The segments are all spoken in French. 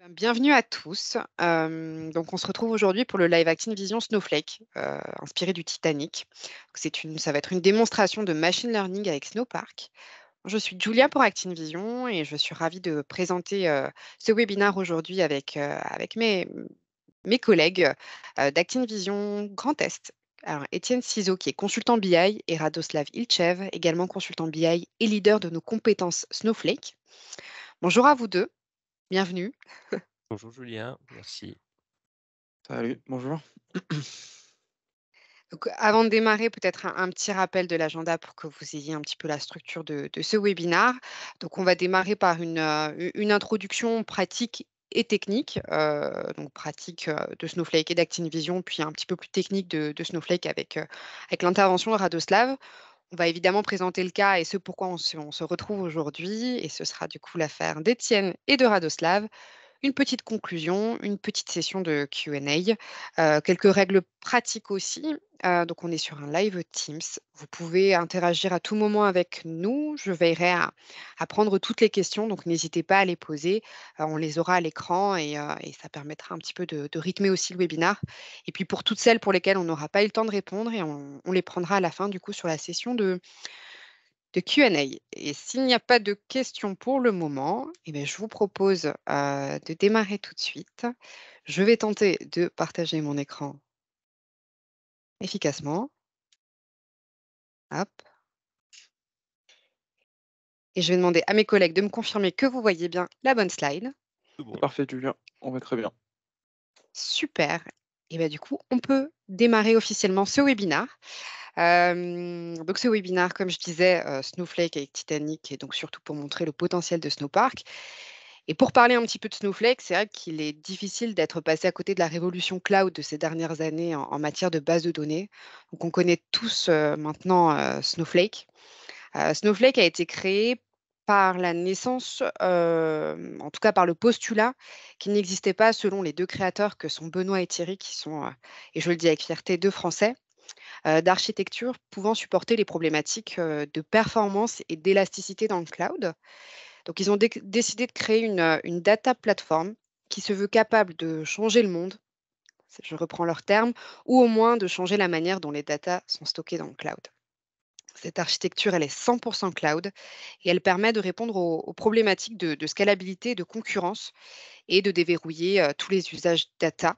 Bienvenue à tous. Donc on se retrouve aujourd'hui pour le live Actin Vision Snowflake, inspiré du Titanic. Ça va être une démonstration de machine learning avec Snowpark. Je suis Julia pour Actin Vision et je suis ravie de présenter ce webinaire aujourd'hui avec mes collègues d'Actin Vision Grand Est. Alors, Étienne Ciseaux, qui est consultant BI, et Radoslav Ilchev, également consultant BI et leader de nos compétences Snowflake. Bonjour à vous deux, bienvenue. Bonjour Julien, merci. Salut, bonjour. Donc, avant de démarrer, peut-être un petit rappel de l'agenda pour que vous ayez un petit peu la structure de ce webinaire. Donc, on va démarrer par une introduction pratique et technique, donc pratique de Snowflake et d'ActinVision, puis un petit peu plus technique de Snowflake avec l'intervention de Radoslav. On va évidemment présenter le cas et ce pourquoi on se retrouve aujourd'hui, et ce sera du coup l'affaire d'Étienne et de Radoslav, une petite conclusion, une petite session de Q&A, quelques règles pratiques aussi. Donc, on est sur un live Teams. Vous pouvez interagir à tout moment avec nous. Je veillerai à prendre toutes les questions, donc n'hésitez pas à les poser. On les aura à l'écran et ça permettra un petit peu de rythmer aussi le webinaire. Et puis, pour toutes celles pour lesquelles on n'aura pas eu le temps de répondre, et on les prendra à la fin, du coup, sur la session de Q&A. Et s'il n'y a pas de questions pour le moment, eh bien, je vous propose de démarrer tout de suite. Je vais tenter de partager mon écran efficacement. Hop. Et je vais demander à mes collègues de me confirmer que vous voyez bien la bonne slide. Tout C'est bon. parfait, Julien. On va très bien. Super. Et bien, du coup, on peut démarrer officiellement ce webinaire. Donc ce webinaire, comme je disais, Snowflake avec Titanic, et donc surtout pour montrer le potentiel de Snowpark. Et pour parler un petit peu de Snowflake, c'est vrai qu'il est difficile d'être passé à côté de la révolution cloud de ces dernières années en matière de base de données. Donc on connaît tous maintenant Snowflake. Snowflake a été créé par la naissance, en tout cas par le postulat qu'il n'existait pas, selon les deux créateurs que sont Benoît et Thierry, qui sont, et je le dis avec fierté, deux Français, d'architecture pouvant supporter les problématiques de performance et d'élasticité dans le cloud. Donc, ils ont décidé de créer une data platform qui se veut capable de changer le monde, je reprends leurs termes, ou au moins de changer la manière dont les datas sont stockées dans le cloud. Cette architecture, elle est 100% cloud et elle permet de répondre aux problématiques de scalabilité, de concurrence et de déverrouiller tous les usages data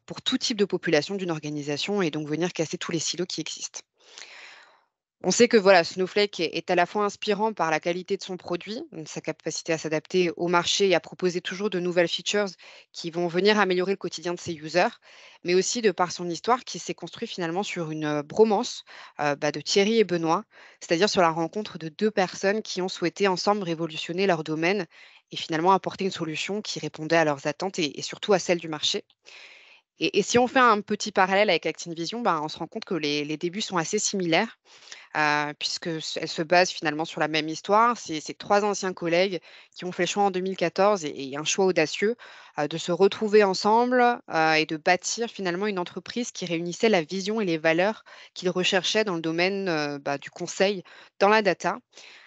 pour tout type de population d'une organisation, et donc venir casser tous les silos qui existent. On sait que voilà, Snowflake est à la fois inspirant par la qualité de son produit, donc sa capacité à s'adapter au marché et à proposer toujours de nouvelles features qui vont venir améliorer le quotidien de ses users, mais aussi de par son histoire qui s'est construite finalement sur une bromance de Thierry et Benoît, c'est-à-dire sur la rencontre de deux personnes qui ont souhaité ensemble révolutionner leur domaine et finalement apporter une solution qui répondait à leurs attentes et surtout à celles du marché. Et si on fait un petit parallèle avec ActinVision, ben, on se rend compte que les débuts sont assez similaires, puisque elle se base finalement sur la même histoire. C'est 3 anciens collègues qui ont fait le choix en 2014, et un choix audacieux, de se retrouver ensemble, et de bâtir finalement une entreprise qui réunissait la vision et les valeurs qu'ils recherchaient dans le domaine, du conseil dans la data,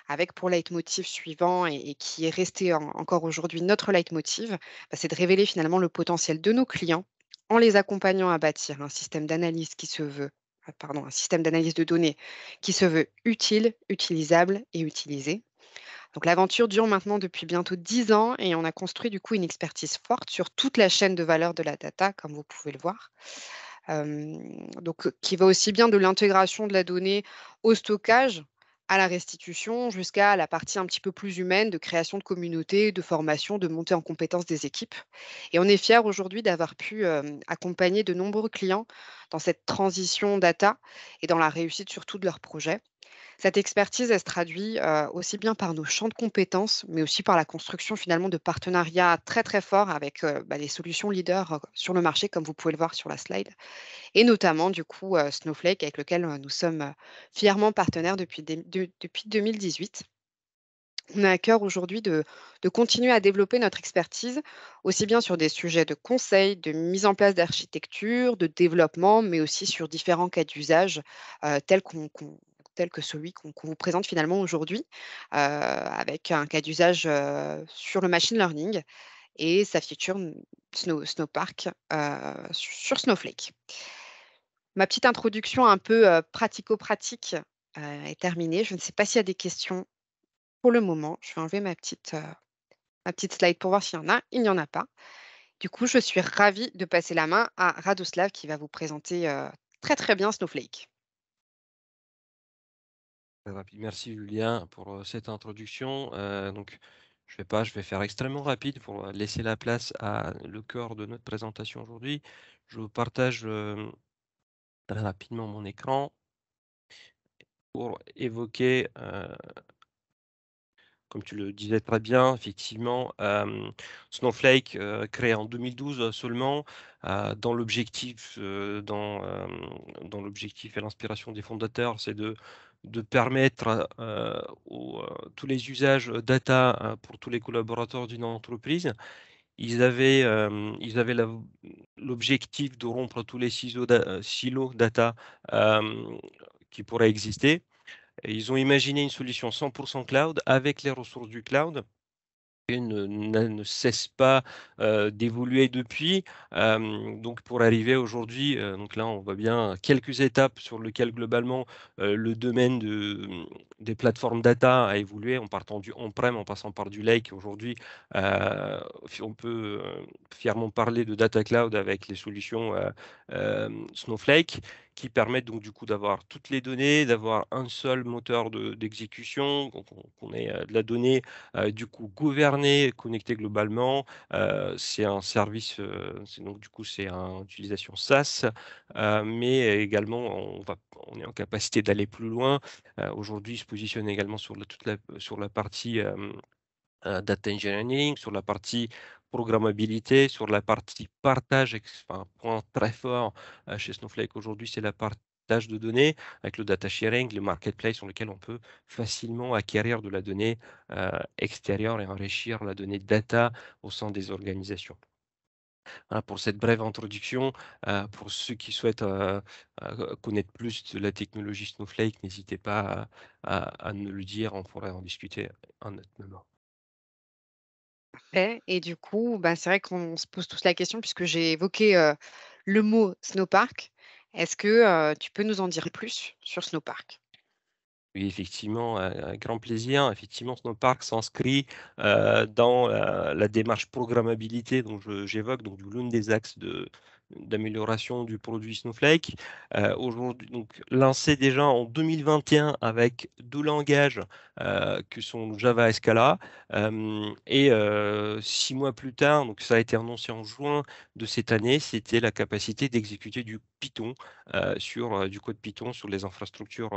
avec pour leitmotiv suivant, et qui est resté encore aujourd'hui notre leitmotiv, c'est de révéler finalement le potentiel de nos clients en les accompagnant à bâtir un système d'analyse un système d'analyse de données qui se veut utile, utilisable et utilisé. Donc l'aventure dure maintenant depuis bientôt 10 ans, et on a construit du coup une expertise forte sur toute la chaîne de valeur de la data, comme vous pouvez le voir. Donc qui va aussi bien de l'intégration de la donnée au stockage, à la restitution, jusqu'à la partie un petit peu plus humaine de création de communautés, de formation, de montée en compétences des équipes. Et on est fiers aujourd'hui d'avoir pu accompagner de nombreux clients dans cette transition data et dans la réussite surtout de leurs projets. Cette expertise, elle se traduit aussi bien par nos champs de compétences, mais aussi par la construction finalement de partenariats très très forts avec les solutions leaders sur le marché, comme vous pouvez le voir sur la slide, et notamment du coup Snowflake, avec lequel nous sommes fièrement partenaires depuis 2018. On a à cœur aujourd'hui de continuer à développer notre expertise, aussi bien sur des sujets de conseil, de mise en place d'architecture, de développement, mais aussi sur différents cas d'usage tels que celui qu'on vous présente finalement aujourd'hui, avec un cas d'usage sur le machine learning et ça feature Snowpark sur Snowflake. Ma petite introduction un peu pratico-pratique est terminée. Je ne sais pas s'il y a des questions pour le moment. Je vais enlever ma petite slide pour voir s'il y en a. Il n'y en a pas. Du coup, je suis ravie de passer la main à Radoslav qui va vous présenter très très bien Snowflake. Très rapide. Merci Julien pour cette introduction. Je vais faire extrêmement rapide pour laisser la place à le cœur de notre présentation aujourd'hui. Je vous partage très rapidement mon écran pour évoquer, comme tu le disais très bien, effectivement, Snowflake, créé en 2012 seulement, dans l'objectif, dans l'objectif et l'inspiration des fondateurs, c'est de permettre, tous les usages data, pour tous les collaborateurs d'une entreprise. Ils avaient l'objectif de rompre tous les silos data, qui pourraient exister. Et ils ont imaginé une solution 100% cloud avec les ressources du cloud et ne cesse pas d'évoluer depuis. Donc pour arriver aujourd'hui, donc là on voit bien quelques étapes sur lesquelles globalement le domaine des plateformes data a évolué en partant du on-prem, en passant par du lake. Aujourd'hui, on peut fièrement parler de data cloud avec les solutions Snowflake qui permettent donc du coup d'avoir toutes les données, d'avoir un seul moteur d'exécution, qu'on ait de la donnée du coup gouverné, connecté globalement. C'est un service, donc du coup c'est une utilisation SaaS, mais également on est en capacité d'aller plus loin. Aujourd'hui, il se positionne également sur sur la partie data engineering, sur la partie programmabilité, sur la partie partage, enfin, un point très fort chez Snowflake aujourd'hui, c'est la partage de données avec le data sharing, le marketplace sur lequel on peut facilement acquérir de la donnée extérieure et enrichir la donnée data au sein des organisations. Voilà pour cette brève introduction. Pour ceux qui souhaitent connaître plus de la technologie Snowflake, n'hésitez pas à nous le dire, on pourrait en discuter un autre moment. Et du coup, bah, c'est vrai qu'on se pose tous la question puisque j'ai évoqué le mot Snowpark. Est-ce que tu peux nous en dire plus sur Snowpark? Oui, effectivement, avec grand plaisir. Effectivement, Snowpark s'inscrit dans la démarche programmabilité dont j'évoque, donc l'un des axes d'amélioration du produit Snowflake. Aujourd'hui, donc lancé déjà en 2021 avec deux langages que sont Java et Scala. 6 mois plus tard, donc ça a été annoncé en juin de cette année, c'était la capacité d'exécuter du Python du code Python sur les infrastructures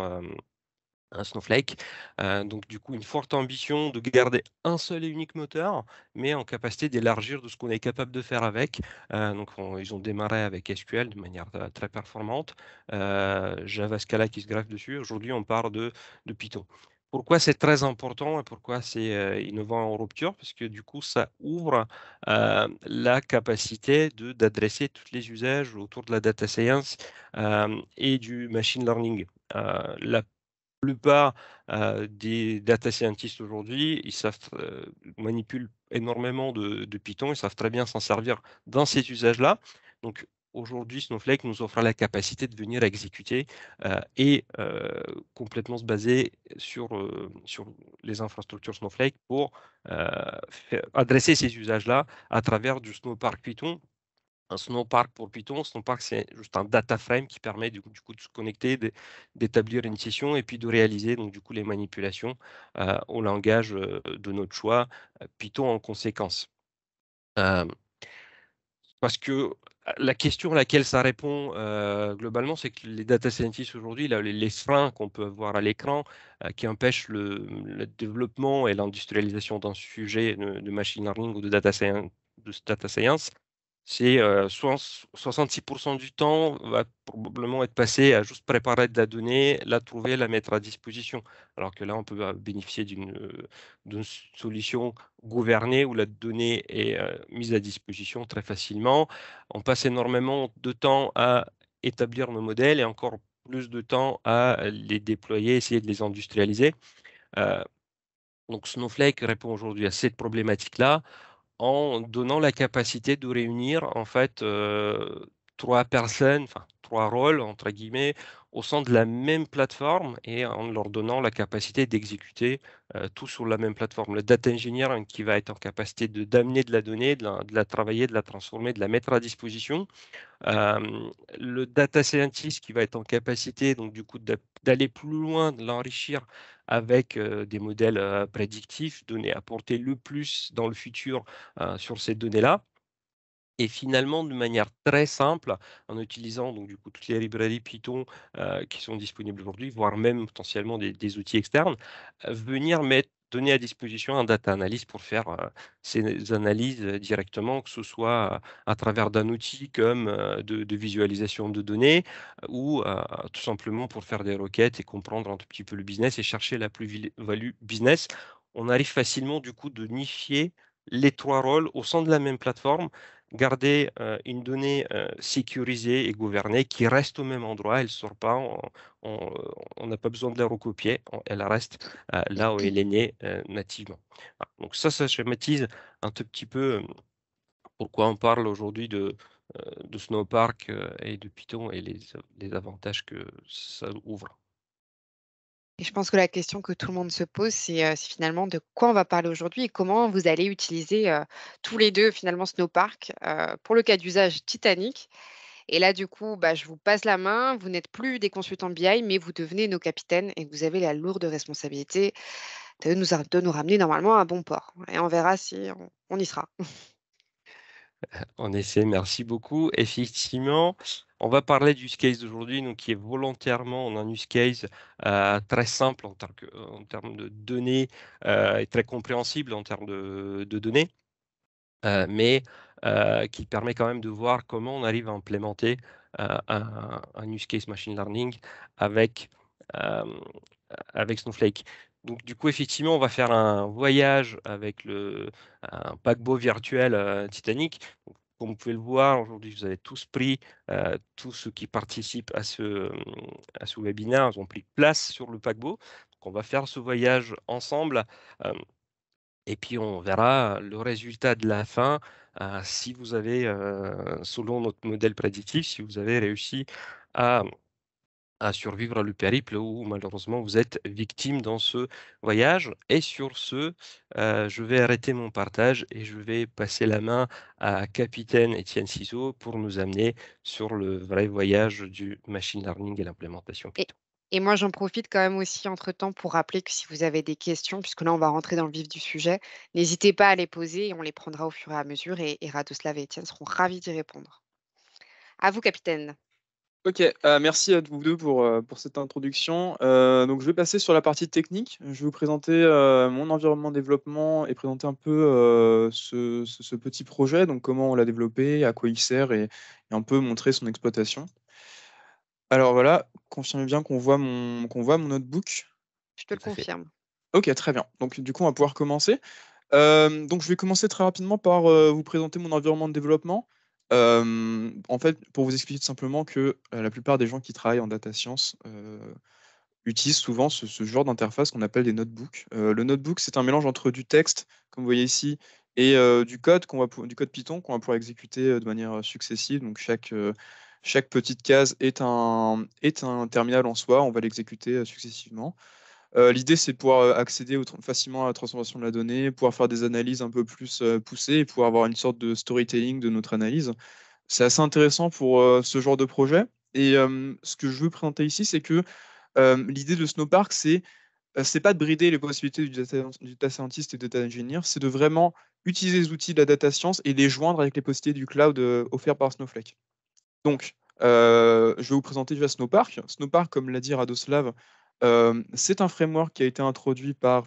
un Snowflake. Donc du coup, une forte ambition de garder un seul et unique moteur, mais en capacité d'élargir de ce qu'on est capable de faire avec. Ils ont démarré avec SQL de manière très performante, Java Scala qui se greffe dessus. Aujourd'hui, on part de Python. Pourquoi c'est très important et pourquoi c'est innovant en rupture? Parce que du coup, ça ouvre la capacité d'adresser tous les usages autour de la data science et du machine learning. La plupart des data scientists aujourd'hui, manipulent énormément de Python, ils savent très bien s'en servir dans ces usages-là. Donc aujourd'hui, Snowflake nous offre la capacité de venir exécuter et complètement se baser sur les infrastructures Snowflake pour adresser ces usages-là à travers du Snowpark Python. Un Snowpark pour Python, Snowpark, c'est juste un data frame qui permet du coup de se connecter, d'établir une session et puis de réaliser donc du coup les manipulations au langage de notre choix, Python en conséquence. Euh, Parce que la question à laquelle ça répond globalement, c'est que les data scientists aujourd'hui, là, les freins qu'on peut voir à l'écran qui empêchent le développement et l'industrialisation d'un sujet de machine learning ou de data science, c'est 66% du temps va probablement être passé à juste préparer de la donnée, la trouver, la mettre à disposition. Alors que là, on peut bénéficier d'une solution gouvernée où la donnée est mise à disposition très facilement. On passe énormément de temps à établir nos modèles et encore plus de temps à les déployer, essayer de les industrialiser. Euh, donc Snowflake répond aujourd'hui à cette problématique-là en donnant la capacité de réunir en fait 3 personnes, enfin 3 rôles entre guillemets, au sein de la même plateforme et en leur donnant la capacité d'exécuter tout sur la même plateforme. Le data engineer qui va être en capacité d'amener de la donnée, de la travailler, de la transformer, de la mettre à disposition. Le data scientist qui va être en capacité donc du coup d'aller plus loin, de l'enrichir avec des modèles prédictifs, donner apporter le plus dans le futur sur ces données-là. Et finalement, de manière très simple, en utilisant donc du coup toutes les librairies Python qui sont disponibles aujourd'hui, voire même potentiellement des outils externes, venir donner à disposition un data analyst pour faire ces analyses directement, que ce soit à travers d'un outil comme de visualisation de données ou tout simplement pour faire des requêtes et comprendre un tout petit peu le business et chercher la plus-value business. On arrive facilement du coup de nicher les 3 rôles au sein de la même plateforme, garder une donnée sécurisée et gouvernée qui reste au même endroit, elle ne sort pas, on n'a pas besoin de la recopier, elle reste là où elle est née nativement. Voilà. Donc ça schématise un tout petit peu pourquoi on parle aujourd'hui de Snowpark et de Python et les avantages que ça ouvre. Et je pense que la question que tout le monde se pose, c'est finalement de quoi on va parler aujourd'hui et comment vous allez utiliser tous les deux finalement Snowpark pour le cas d'usage Titanic. Et là, du coup, bah, je vous passe la main. Vous n'êtes plus des consultants BI, mais vous devenez nos capitaines et vous avez la lourde responsabilité de nous ramener normalement à bon port. Et on verra si on y sera. En effet, merci beaucoup. Effectivement, on va parler du use case d'aujourd'hui, donc qui est volontairement un use case très simple en termes de données et très compréhensible en termes de données, mais qui permet quand même de voir comment on arrive à implémenter un use case machine learning avec, euh, avec Snowflake. Donc, du coup, effectivement, on va faire un voyage avec un paquebot virtuel Titanic. Donc, comme vous pouvez le voir, aujourd'hui, vous avez tous pris, tous ceux qui participent à ce webinaire, ils ont pris place sur le paquebot. Donc, on va faire ce voyage ensemble. euh, et puis on verra le résultat de la fin, si vous avez, selon notre modèle prédictif, si vous avez réussi à, à survivre à le périple ou malheureusement vous êtes victime dans ce voyage. Et sur ce, je vais arrêter mon partage et je vais passer la main à Capitaine Étienne Ciseaux pour nous amener sur le vrai voyage du machine learning et l'implémentation Et, Python. et moi, j'en profite quand même aussi entre-temps pour rappeler que si vous avez des questions, puisque là, on va rentrer dans le vif du sujet, n'hésitez pas à les poser et on les prendra au fur et à mesure et Radoslav et Étienne seront ravis d'y répondre. À vous, capitaine. Ok, merci à vous deux pour cette introduction. Donc, je vais passer sur la partie technique. Je vais vous présenter mon environnement de développement et présenter un peu ce petit projet, donc comment on l'a développé, à quoi il sert et un peu montrer son exploitation. Alors voilà, confirmez bien qu'on voit mon notebook. Je te Tout le à fait. confirme. Ok, très bien. Donc, du coup, on va pouvoir commencer. Donc, je vais commencer très rapidement par vous présenter mon environnement de développement. En fait, pour vous expliquer tout simplement que la plupart des gens qui travaillent en data science utilisent souvent ce genre d'interface qu'on appelle des notebooks. Le notebook, c'est un mélange entre du texte, comme vous voyez ici, et du code Python qu'on va pouvoir exécuter de manière successive. Donc, chaque petite case est un terminal en soi. On va l'exécuter successivement. L'idée, c'est de pouvoir accéder facilement à la transformation de la donnée, pouvoir faire des analyses un peu plus poussées et pouvoir avoir une sorte de storytelling de notre analyse. C'est assez intéressant pour ce genre de projet. Et ce que je veux présenter ici, c'est que l'idée de Snowpark, c'est pas de brider les possibilités du data scientist et du data engineer, c'est de vraiment utiliser les outils de la data science et les joindre avec les possibilités du cloud offert par Snowflake. Donc, je vais vous présenter déjà Snowpark. Snowpark, comme l'a dit Radoslav, c'est un framework qui a été introduit par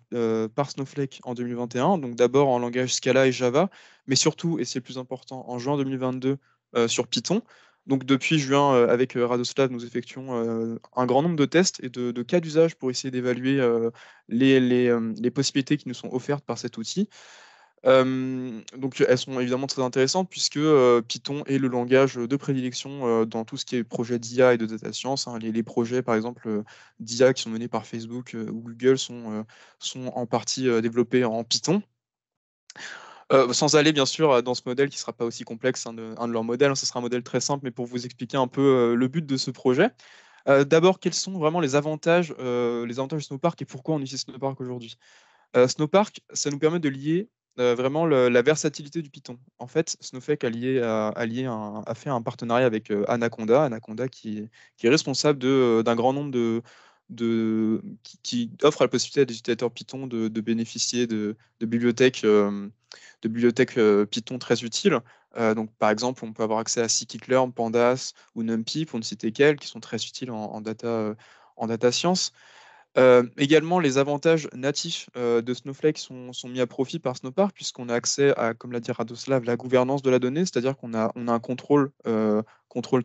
Snowflake en 2021. Donc, d'abord en langage Scala et Java, mais surtout, et c'est le plus important, en juin 2022 sur Python. Donc, depuis juin, avec Radoslav, nous effectuons un grand nombre de tests et de cas d'usage pour essayer d'évaluer les possibilités qui nous sont offertes par cet outil. Donc elles sont évidemment très intéressantes puisque Python est le langage de prédilection dans tout ce qui est projet d'IA et de data science, hein. Les projets, par exemple, d'IA qui sont menés par Facebook ou Google sont en partie développés en Python. Sans aller bien sûr dans ce modèle qui ne sera pas aussi complexe, un de leurs modèles, hein, ce sera un modèle très simple, mais pour vous expliquer un peu le but de ce projet. D'abord, quels sont vraiment les avantages de Snowpark et pourquoi on utilise Snowpark aujourd'hui? Snowpark, ça nous permet de lier vraiment la versatilité du Python. En fait, Snowflake a fait un partenariat avec Anaconda qui est responsable d'un grand nombre qui offre la possibilité à des utilisateurs Python de bénéficier de bibliothèques Python très utiles. Donc, par exemple, on peut avoir accès à scikit-learn, Pandas ou NumPy, pour ne citer qu'elles, qui sont très utiles en data science. Également, les avantages natifs de Snowflake sont mis à profit par Snowpark, puisqu'on a accès à, comme l'a dit Radoslav, la gouvernance de la donnée, c'est-à-dire qu'on a un contrôle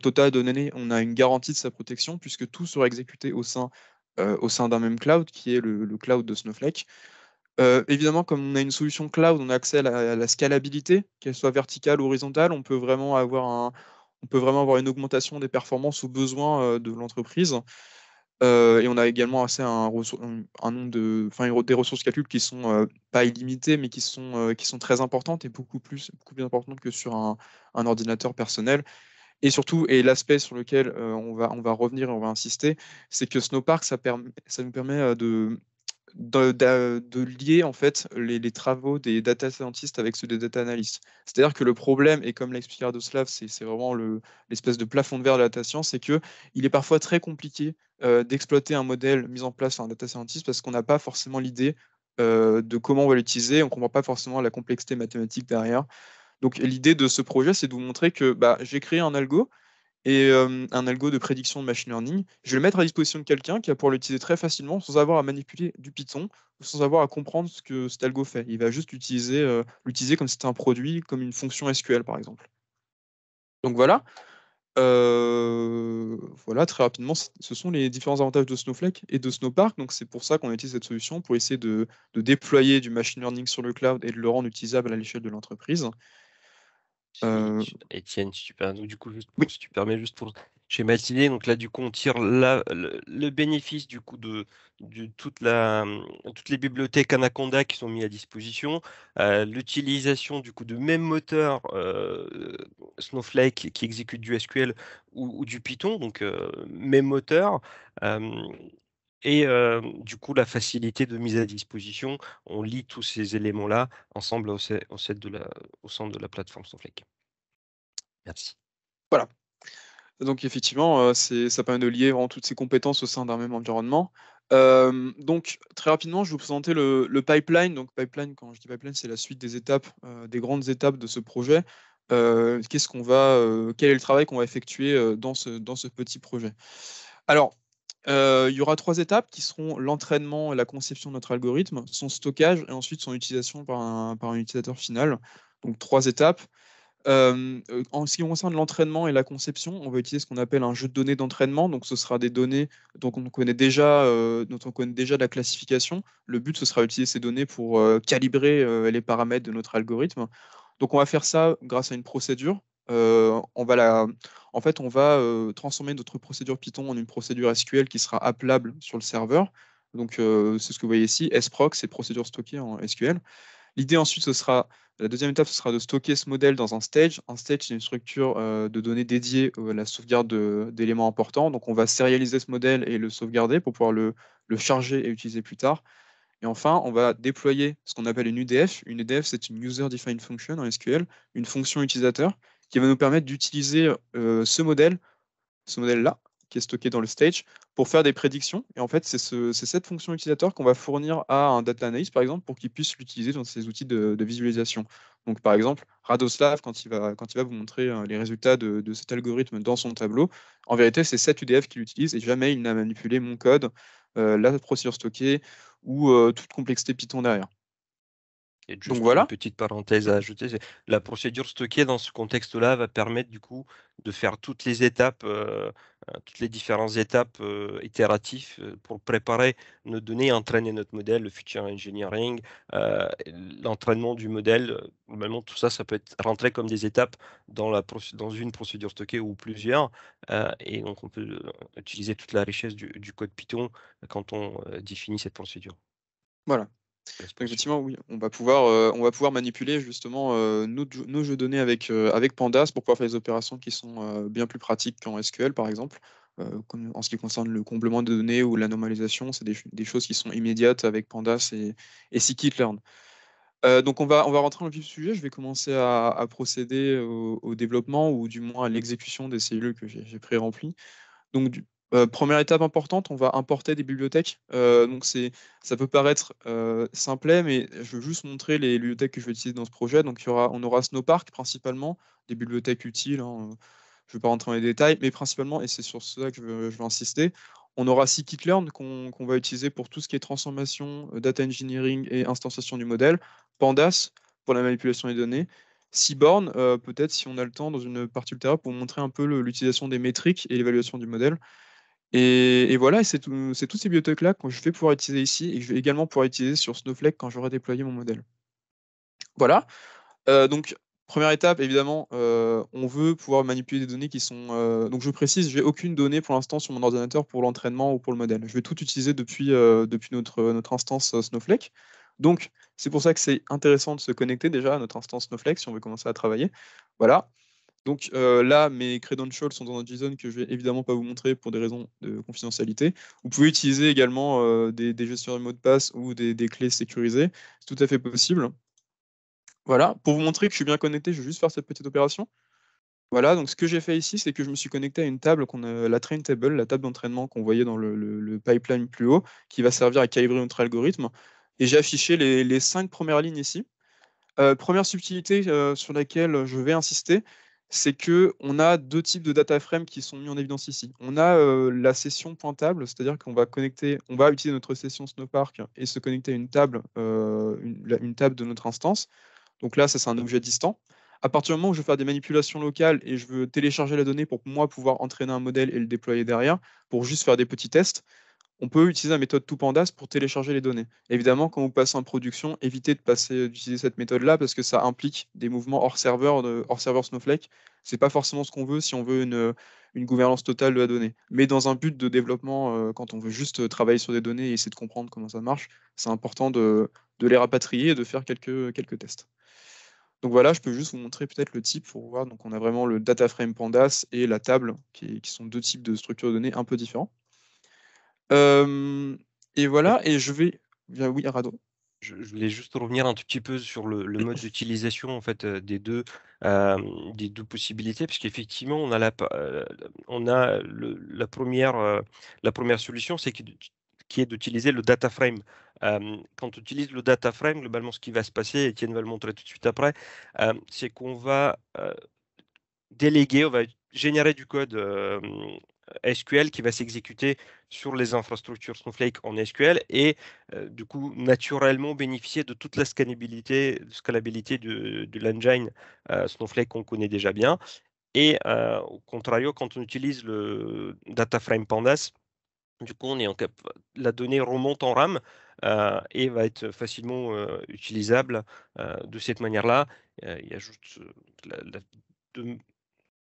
total de données, on a une garantie de sa protection, puisque tout sera exécuté au sein d'un même cloud, qui est le cloud de Snowflake. Évidemment, comme on a une solution cloud, on a accès à la scalabilité, qu'elle soit verticale ou horizontale. On peut vraiment avoir une augmentation des performances aux besoins de l'entreprise. Et on a également accès à un nombre des ressources calcul qui sont pas illimitées, mais qui sont très importantes et beaucoup plus importantes que sur un ordinateur personnel. Et surtout, et l'aspect sur lequel on va revenir et on va insister, c'est que Snowpark, ça nous permet de lier en fait les travaux des data scientists avec ceux des data analysts. C'est-à-dire que le problème, et comme l'a expliqué Radoslav, c'est vraiment l'espèce de plafond de verre de la data science, c'est que il est parfois très compliqué d'exploiter un modèle mis en place par un data scientist parce qu'on n'a pas forcément l'idée de comment on va l'utiliser, on ne comprend pas forcément la complexité mathématique derrière. Donc l'idée de ce projet, c'est de vous montrer que j'ai créé un algo, et un algo de prédiction de machine learning. Je vais le mettre à disposition de quelqu'un qui va pouvoir l'utiliser très facilement sans avoir à manipuler du Python ou sans avoir à comprendre ce que cet algo fait. Il va juste l'utiliser comme si c'était un produit, comme une fonction SQL par exemple. Donc voilà. Voilà, très rapidement, ce sont les différents avantages de Snowflake et de Snowpark. Donc c'est pour ça qu'on utilise cette solution pour essayer de déployer du machine learning sur le cloud et de le rendre utilisable à l'échelle de l'entreprise. Étienne, si tu permets, donc, du coup, Oui, si tu permets, juste pour schématiser, donc là, du coup, on tire le bénéfice du coup de toutes les bibliothèques Anaconda qui sont mises à disposition, l'utilisation du coup de même moteur Snowflake qui exécute du SQL ou du Python, donc même moteur. euh, et du coup, la facilité de mise à disposition, on lie tous ces éléments-là ensemble au sein de la plateforme Snowflake. Merci. voilà. Donc effectivement, ça permet de lier vraiment toutes ces compétences au sein d'un même environnement. Donc très rapidement, je vais vous présenter le pipeline. Donc pipeline, quand je dis pipeline, c'est la suite des étapes, des grandes étapes de ce projet. Quel est le travail qu'on va effectuer dans ce petit projet? Alors, il y aura trois étapes qui seront l'entraînement et la conception de notre algorithme, son stockage et ensuite son utilisation par un utilisateur final. Donc trois étapes. En ce qui concerne l'entraînement et la conception, on va utiliser ce qu'on appelle un jeu de données d'entraînement. Donc, ce sera des données dont on connaît déjà la classification. Le but, ce sera d'utiliser ces données pour calibrer les paramètres de notre algorithme. Donc, on va faire ça grâce à une procédure. En fait, on va transformer notre procédure Python en une procédure SQL qui sera appelable sur le serveur. Donc, c'est ce que vous voyez ici. SPROC, c'est procédure stockée en SQL. L'idée ensuite, la deuxième étape, ce sera de stocker ce modèle dans un stage. Un stage, c'est une structure de données dédiée à la sauvegarde d'éléments importants. Donc, on va sérialiser ce modèle et le sauvegarder pour pouvoir le charger et utiliser plus tard. Et enfin, on va déployer ce qu'on appelle une UDF. Une UDF, c'est une User Defined Function en SQL, une fonction utilisateur qui va nous permettre d'utiliser ce modèle-là, qui est stocké dans le stage, pour faire des prédictions. Et en fait, c'est cette fonction utilisateur qu'on va fournir à un data analyst, par exemple, pour qu'il puisse l'utiliser dans ses outils de visualisation. Donc, par exemple, Radoslav, quand il va vous montrer les résultats de cet algorithme dans son tableau, en vérité, c'est cette UDF qu'il utilise et jamais il n'a manipulé mon code, la procédure stockée ou toute complexité Python derrière. Et Donc juste une voilà. petite parenthèse à ajouter, la procédure stockée dans ce contexte-là va permettre du coup de faire toutes les étapes, toutes les différentes étapes itératives pour préparer nos données, entraîner notre modèle, le future engineering, l'entraînement du modèle. Normalement, tout ça, ça peut être rentré comme des étapes dans une procédure stockée ou plusieurs. Et donc, on peut utiliser toute la richesse du code Python quand on définit cette procédure. Voilà. Donc effectivement, oui, on va pouvoir manipuler justement nos jeux de données avec Pandas pour pouvoir faire des opérations qui sont bien plus pratiques qu'en SQL, par exemple. Comme en ce qui concerne le comblement de données ou la normalisation, c'est des choses qui sont immédiates avec Pandas et scikit-learn. Donc on va rentrer dans le vif du sujet. Je vais commencer à procéder au développement ou du moins à l'exécution des cellules que j'ai pré-remplies. Donc, première étape importante, on va importer des bibliothèques. Donc ça peut paraître simplet, mais je veux juste montrer les bibliothèques que je vais utiliser dans ce projet. Donc on aura Snowpark principalement, des bibliothèques utiles, hein. Je ne vais pas rentrer dans les détails, mais principalement, et c'est sur ça que je veux insister, on aura scikit-learn qu'on va utiliser pour tout ce qui est transformation, data engineering et instanciation du modèle. Pandas pour la manipulation des données. Seaborn, peut-être si on a le temps dans une partie ultérieure pour montrer un peu l'utilisation des métriques et l'évaluation du modèle. Et voilà, et c'est toutes ces bibliothèques-là que je vais pouvoir utiliser ici et que je vais également pouvoir utiliser sur Snowflake quand j'aurai déployé mon modèle. Voilà. Donc, première étape, évidemment, on veut pouvoir manipuler des données qui sont. Donc, je précise, j'ai aucune donnée pour l'instant sur mon ordinateur pour l'entraînement ou pour le modèle. Je vais tout utiliser depuis notre instance Snowflake. Donc, c'est pour ça que c'est intéressant de se connecter déjà à notre instance Snowflake si on veut commencer à travailler. Voilà. Donc là, mes credentials sont dans un JSON que je vais évidemment pas vous montrer pour des raisons de confidentialité. Vous pouvez utiliser également des gestionnaires de mots de passe ou des clés sécurisées. C'est tout à fait possible. Voilà, pour vous montrer que je suis bien connecté, je vais juste faire cette petite opération. Voilà, donc ce que j'ai fait ici, c'est que je me suis connecté à une table, la train table, la table d'entraînement qu'on voyait dans le pipeline plus haut, qui va servir à calibrer notre algorithme. Et j'ai affiché les 5 premières lignes ici. Première subtilité sur laquelle je vais insister, c'est que on a deux types de data frames qui sont mis en évidence ici. On a la session pointable, c'est-à-dire qu'on on va utiliser notre session Snowpark et se connecter à une table, une table de notre instance. Donc là, ça c'est un objet distant. À partir du moment où je veux faire des manipulations locales et je veux télécharger la donnée pour moi pouvoir entraîner un modèle et le déployer derrière, pour juste faire des petits tests, on peut utiliser la méthode toPandas pour télécharger les données. Évidemment, quand vous passez en production, évitez d'utiliser cette méthode-là parce que ça implique des mouvements hors serveur Snowflake. C'est pas forcément ce qu'on veut si on veut une gouvernance totale de la donnée. Mais dans un but de développement, quand on veut juste travailler sur des données et essayer de comprendre comment ça marche, c'est important de les rapatrier et de faire quelques tests. Donc voilà, je peux juste vous montrer peut-être le type pour voir. Donc on a vraiment le data frame Pandas et la table qui sont deux types de structures de données un peu différents. Et voilà, et je vais. Oui, Rado. Je voulais juste revenir un tout petit peu sur le mode d'utilisation en fait des deux possibilités, parce qu'effectivement on a la première solution, qui est d'utiliser le data frame. Quand on utilise le data frame, globalement ce qui va se passer, et Étienne va le montrer tout de suite après, c'est qu'on va déléguer, on va générer du code SQL qui va s'exécuter sur les infrastructures Snowflake en SQL et du coup naturellement bénéficier de toute la scalabilité de l'engine Snowflake qu'on connaît déjà bien. Et au contrario, quand on utilise le data frame Pandas, du coup la donnée remonte en RAM et va être facilement utilisable de cette manière-là. Il y a juste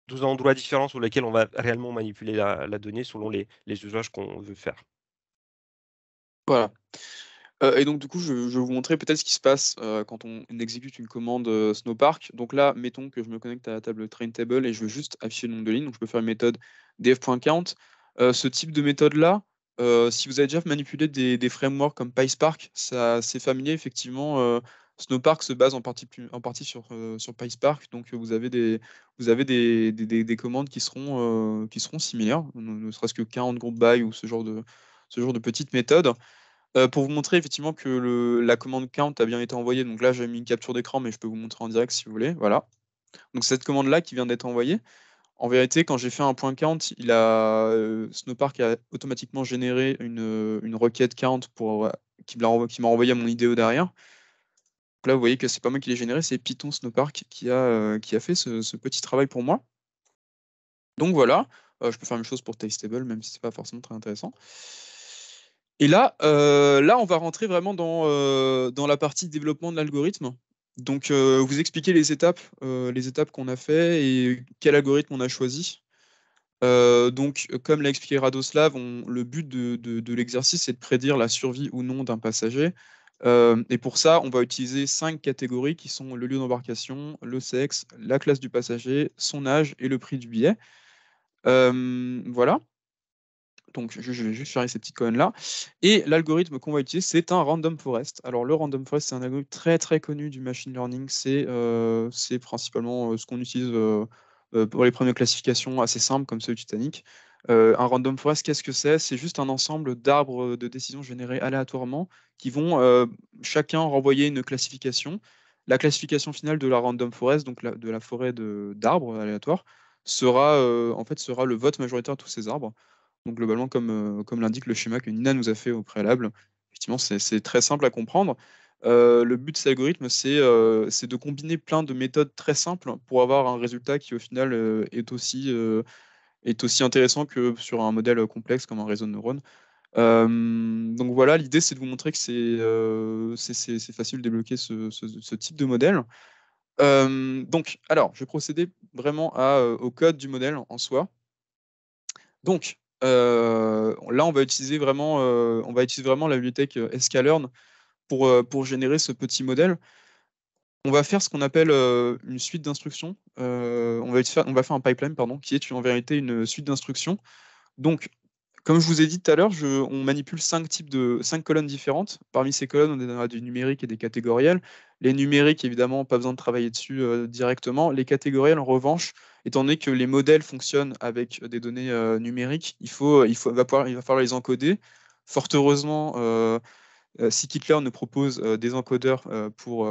deux endroits différents sur lesquels on va réellement manipuler la donnée selon les usages qu'on veut faire. Voilà. Et donc, du coup, je vais vous montrer peut-être ce qui se passe quand on exécute une commande Snowpark. Donc là, mettons que je me connecte à la table train table et je veux juste afficher le nombre de lignes. Donc, je peux faire une méthode df.count. Ce type de méthode-là, si vous avez déjà manipulé des frameworks comme PySpark, c'est familier, effectivement. Snowpark se base en partie sur PySpark. Donc, vous avez des commandes qui seront similaires, ne serait-ce que count, group by ou ce genre de petites méthodes. Pour vous montrer effectivement que la commande count a bien été envoyée. Donc là, j'ai mis une capture d'écran, mais je peux vous montrer en direct si vous voulez. Voilà. Donc cette commande-là qui vient d'être envoyée, en vérité, quand j'ai fait un point count, Snowpark a automatiquement généré une requête count qui m'a envoyé à mon IDE derrière. Donc là, vous voyez que c'est pas moi qui l'ai généré, c'est Python Snowpark qui a fait ce petit travail pour moi. Donc voilà, je peux faire la même chose pour Tastable, même si c'est pas forcément très intéressant. Et là, on va rentrer vraiment dans la partie développement de l'algorithme. Donc, vous expliquer les étapes qu'on a fait et quel algorithme on a choisi. Donc, comme l'a expliqué Radoslav, le but de l'exercice, c'est de prédire la survie ou non d'un passager. Et pour ça, on va utiliser 5 catégories qui sont le lieu d'embarcation, le sexe, la classe du passager, son âge et le prix du billet. Voilà. Donc, je vais juste faire ces petites colonnes-là. Et l'algorithme qu'on va utiliser, c'est un random forest. Alors, le random forest, c'est un algorithme très, très connu du machine learning. C'est principalement ce qu'on utilise pour les premières classifications assez simples, comme ceux du Titanic. Un random forest, qu'est-ce que c'est? C'est juste un ensemble d'arbres de décision générés aléatoirement qui vont chacun renvoyer une classification. La classification finale de la random forest, donc de la forêt d'arbres aléatoires, sera le vote majoritaire de tous ces arbres. Donc globalement, comme l'indique le schéma que Nina nous a fait au préalable, effectivement, c'est très simple à comprendre. Le but de cet algorithme, c'est de combiner plein de méthodes très simples pour avoir un résultat qui, au final, est aussi intéressant que sur un modèle complexe comme un réseau de neurones. Donc voilà, l'idée, c'est de vous montrer que c'est facile de débloquer ce type de modèle. Donc, alors, je vais procéder vraiment au code du modèle en soi. Donc, là, on va utiliser vraiment la bibliothèque sklearn pour générer ce petit modèle. On va faire ce qu'on appelle une suite d'instructions. On va faire un pipeline, pardon, qui est en vérité une suite d'instructions. Donc, comme je vous ai dit tout à l'heure, on manipule 5 colonnes différentes. Parmi ces colonnes, on a du numérique et des catégoriels. Les numériques, évidemment, pas besoin de travailler dessus directement. Les catégoriels, en revanche, étant donné que les modèles fonctionnent avec des données numériques, il va falloir les encoder. Fort heureusement, scikit-learn nous propose des encodeurs pour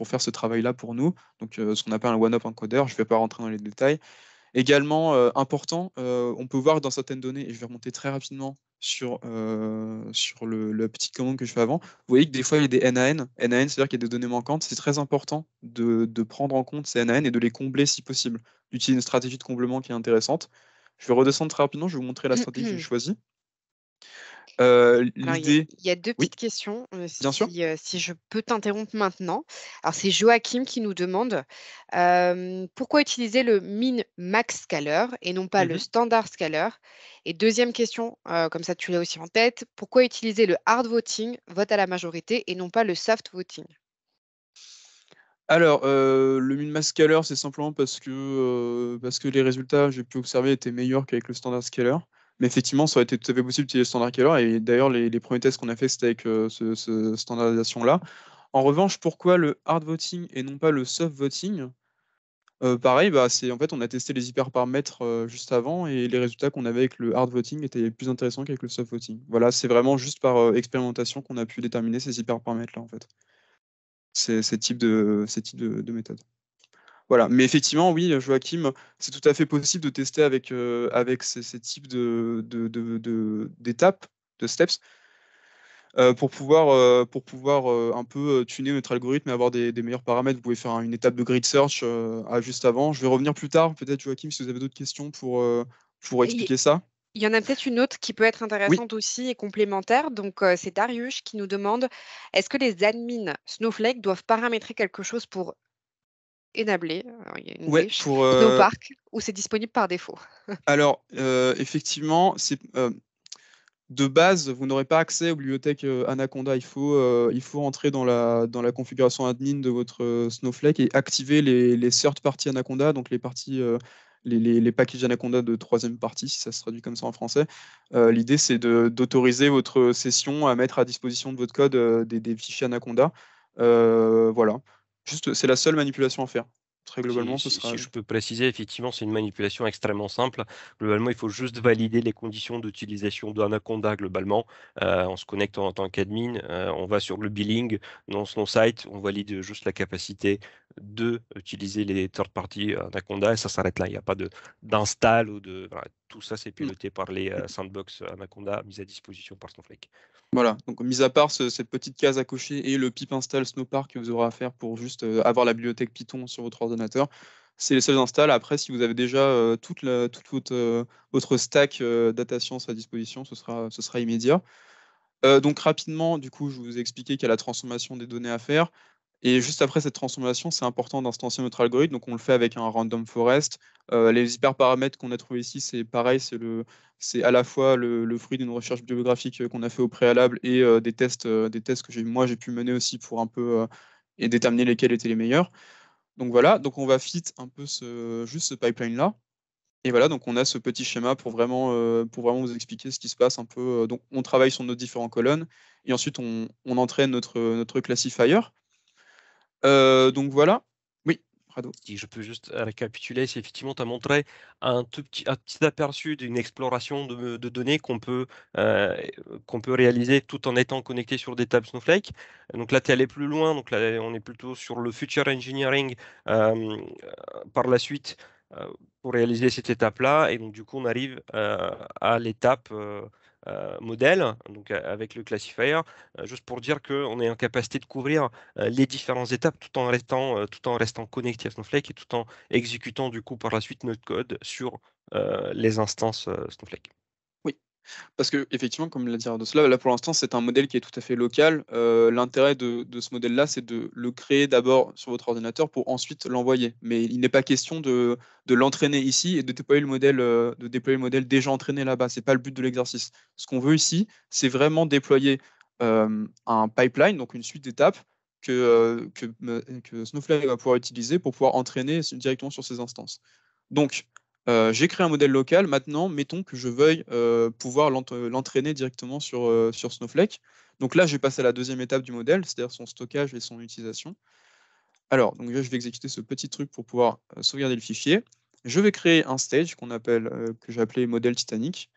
faire ce travail-là pour nous. Donc, ce qu'on appelle un one-hop encoder. Je ne vais pas rentrer dans les détails. Également important, on peut voir dans certaines données, et je vais remonter très rapidement sur le petit commande que je fais avant, vous voyez que des fois il y a des NaN. NaN, c'est-à-dire qu'il y a des données manquantes. C'est très important de prendre en compte ces NaN et de les combler si possible, d'utiliser une stratégie de comblement qui est intéressante. Je vais redescendre très rapidement, je vais vous montrer la stratégie que j'ai choisie. Alors, L'idée, il y a 2 oui, petites questions, bien sûr. si je peux t'interrompre maintenant. Alors, c'est Joachim qui nous demande, pourquoi utiliser le min-max scaler et non pas le Mhm. standard scaler? Et deuxième question, comme ça tu l'as aussi en tête, pourquoi utiliser le hard voting, vote à la majorité, et non pas le soft voting? Alors, le min-max scaler, c'est simplement parce que les résultats, j'ai pu observer, étaient meilleurs qu'avec le standard scaler. Mais effectivement, ça aurait été tout à fait possible d'utiliser le standard scaler. Et d'ailleurs, les premiers tests qu'on a fait, c'était avec ce standardisation-là. En revanche, pourquoi le hard voting et non pas le soft voting? Pareil, bah, en fait, on a testé les hyperparamètres juste avant et les résultats qu'on avait avec le hard voting étaient plus intéressants qu'avec le soft voting. Voilà, c'est vraiment juste par expérimentation qu'on a pu déterminer ces hyperparamètres-là, en fait. C'est ces types de méthodes. Voilà. Mais effectivement, oui, Joachim, c'est tout à fait possible de tester avec ces types d'étapes, de steps, pour pouvoir un peu tuner notre algorithme et avoir des meilleurs paramètres. Vous pouvez faire une étape de grid search juste avant. Je vais revenir plus tard, peut-être, Joachim, si vous avez d'autres questions pour Et expliquer ça. il y en a peut-être une autre qui peut être Oui, intéressante aussi et complémentaire. Donc, c'est Darius qui nous demande, est-ce que les admins Snowflake doivent paramétrer quelque chose pour enabler, alors il y a une ouais, English, Snowpark, ou c'est disponible par défaut? alors, effectivement, de base, vous n'aurez pas accès aux bibliothèques Anaconda. Il faut entrer dans la configuration admin de votre Snowflake et activer les third party Anaconda, donc les packages Anaconda de troisième partie, si ça se traduit comme ça en français. L'idée, c'est d'autoriser votre session à mettre à disposition de votre code des fichiers Anaconda. Voilà. Juste, c'est la seule manipulation à faire. Très globalement, ce sera. Si je peux préciser, effectivement, c'est une manipulation extrêmement simple. Globalement, il faut juste valider les conditions d'utilisation d'Anaconda globalement. On se connecte en tant qu'admin, on va sur le billing, dans son site, on valide juste la capacité de utiliser les third party Anaconda et ça s'arrête là. Il n'y a pas d'install ou de. Voilà, tout ça, c'est piloté par les sandbox Anaconda mis à disposition par Snowflake. Voilà, donc mis à part cette petite case à cocher et le pip install Snowpark que vous aurez à faire pour juste avoir la bibliothèque Python sur votre ordinateur, c'est les seuls installs. Après, si vous avez déjà toute votre stack data science à disposition, ce sera immédiat. Donc rapidement, du coup, je vous ai expliqué qu'il y a la transformation des données à faire. Et juste après cette transformation, c'est important d'instancier notre algorithme. Donc on le fait avec un random forest. Les hyperparamètres qu'on a trouvés ici, c'est pareil, c'est à la fois le fruit d'une recherche bibliographique qu'on a fait au préalable et des tests que j'ai pu mener aussi pour un peu et déterminer lesquels étaient les meilleurs. Donc voilà, donc on va fit un peu juste ce pipeline-là. Et voilà, donc on a ce petit schéma pour vraiment vous expliquer ce qui se passe un peu. Donc on travaille sur nos différentes colonnes et ensuite on entraîne notre classifier. Donc voilà. Oui, Rado. Si je peux juste récapituler, c'est effectivement, tu as montré un petit aperçu d'une exploration de données euh, qu'on peut réaliser tout en étant connecté sur des tables Snowflake. Donc là, tu es allé plus loin, donc là, on est plutôt sur le future engineering euh, par la suite pour réaliser cette étape-là. Et donc, du coup, on arrive à l'étape modèle, donc avec le classifier, juste pour dire qu'on est en capacité de couvrir les différentes étapes tout en restant connecté à Snowflake et tout en exécutant du coup par la suite notre code sur les instances Snowflake. Oui. Parce que effectivement, comme l'a dit Radoslav, là pour l'instant, c'est un modèle qui est tout à fait local. L'intérêt de ce modèle-là, c'est de le créer d'abord sur votre ordinateur pour ensuite l'envoyer. Mais il n'est pas question de l'entraîner ici et de déployer le modèle déjà entraîné là-bas. C'est pas le but de l'exercice. Ce qu'on veut ici, c'est vraiment déployer un pipeline, donc une suite d'étapes que Snowflake va pouvoir utiliser pour pouvoir entraîner directement sur ces instances. Donc, j'ai créé un modèle local. Maintenant, mettons que je veuille pouvoir l'entraîner directement sur Snowflake. Donc là, je vais passer à la deuxième étape du modèle, c'est-à-dire son stockage et son utilisation. Alors, donc là, je vais exécuter ce petit truc pour pouvoir sauvegarder le fichier. Je vais créer un stage que j'ai appelé modèle Titanic.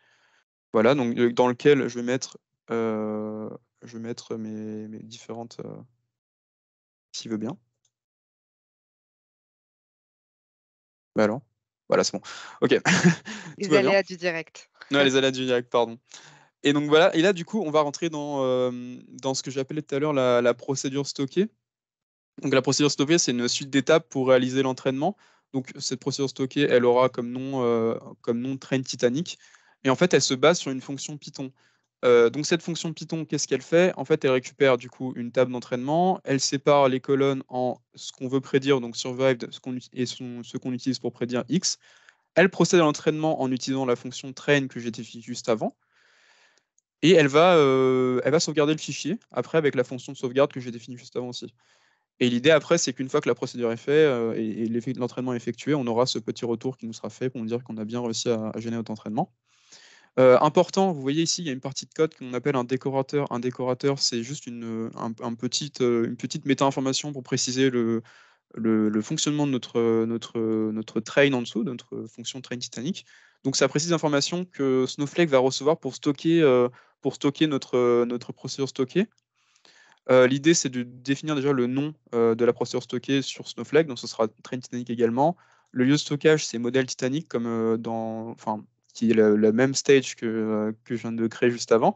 Voilà, donc dans lequel je vais mettre mes différentes, s'il veut bien. Bah alors, voilà, c'est bon. Ok, tout Les va bien. aléas du direct. Non, les aléas du direct, pardon. Et donc voilà, et là du coup, on va rentrer dans ce que j'appelais tout à l'heure la procédure stockée. Donc la procédure stockée, c'est une suite d'étapes pour réaliser l'entraînement. Donc cette procédure stockée, elle aura comme nom train Titanic. Et en fait, elle se base sur une fonction Python. Donc cette fonction Python, qu'est-ce qu'elle fait? En fait, elle récupère du coup une table d'entraînement, elle sépare les colonnes en ce qu'on veut prédire, donc survived, ce qu'on utilise pour prédire X. Elle procède à l'entraînement en utilisant la fonction train que j'ai définie juste avant. Et elle va sauvegarder le fichier après avec la fonction de sauvegarde que j'ai définie juste avant aussi. Et l'idée après, c'est qu'une fois que la procédure est faite et l'entraînement est effectué, on aura ce petit retour qui nous sera fait pour nous dire qu'on a bien réussi à générer notre entraînement. Important, vous voyez ici, il y a une partie de code qu'on appelle un décorateur. Un décorateur, c'est juste une petite méta-information pour préciser le fonctionnement de notre train en dessous, de notre fonction train Titanic. Donc ça précise l'information que Snowflake va recevoir pour stocker notre procédure stockée. L'idée, c'est de définir déjà le nom de la procédure stockée sur Snowflake, donc ce sera train Titanic également. Le lieu de stockage, c'est modèle Titanic, enfin, qui est le même stage que je viens de créer juste avant.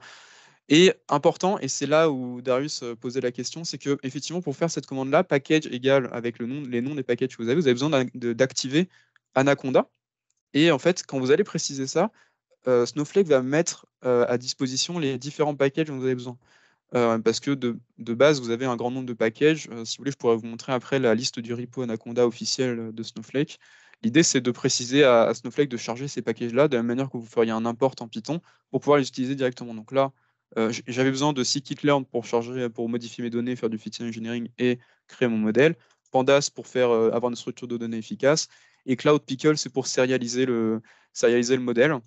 Et important, et c'est là où Darius posait la question, c'est que effectivement, pour faire cette commande-là, package égale avec les noms des packages que vous avez besoin d'activer Anaconda. Et en fait, quand vous allez préciser ça, Snowflake va mettre à disposition les différents packages dont vous avez besoin. Parce que de base, vous avez un grand nombre de packages. Si vous voulez, je pourrais vous montrer après la liste du repo Anaconda officiel de Snowflake. L'idée, c'est de préciser à Snowflake de charger ces packages-là de la même manière que vous feriez un import en Python pour pouvoir les utiliser directement. Donc là, j'avais besoin de scikit-learn pour modifier mes données, faire du feature engineering et créer mon modèle. Pandas pour avoir une structure de données efficace. Et Cloud Pickle, c'est pour serialiser le modèle.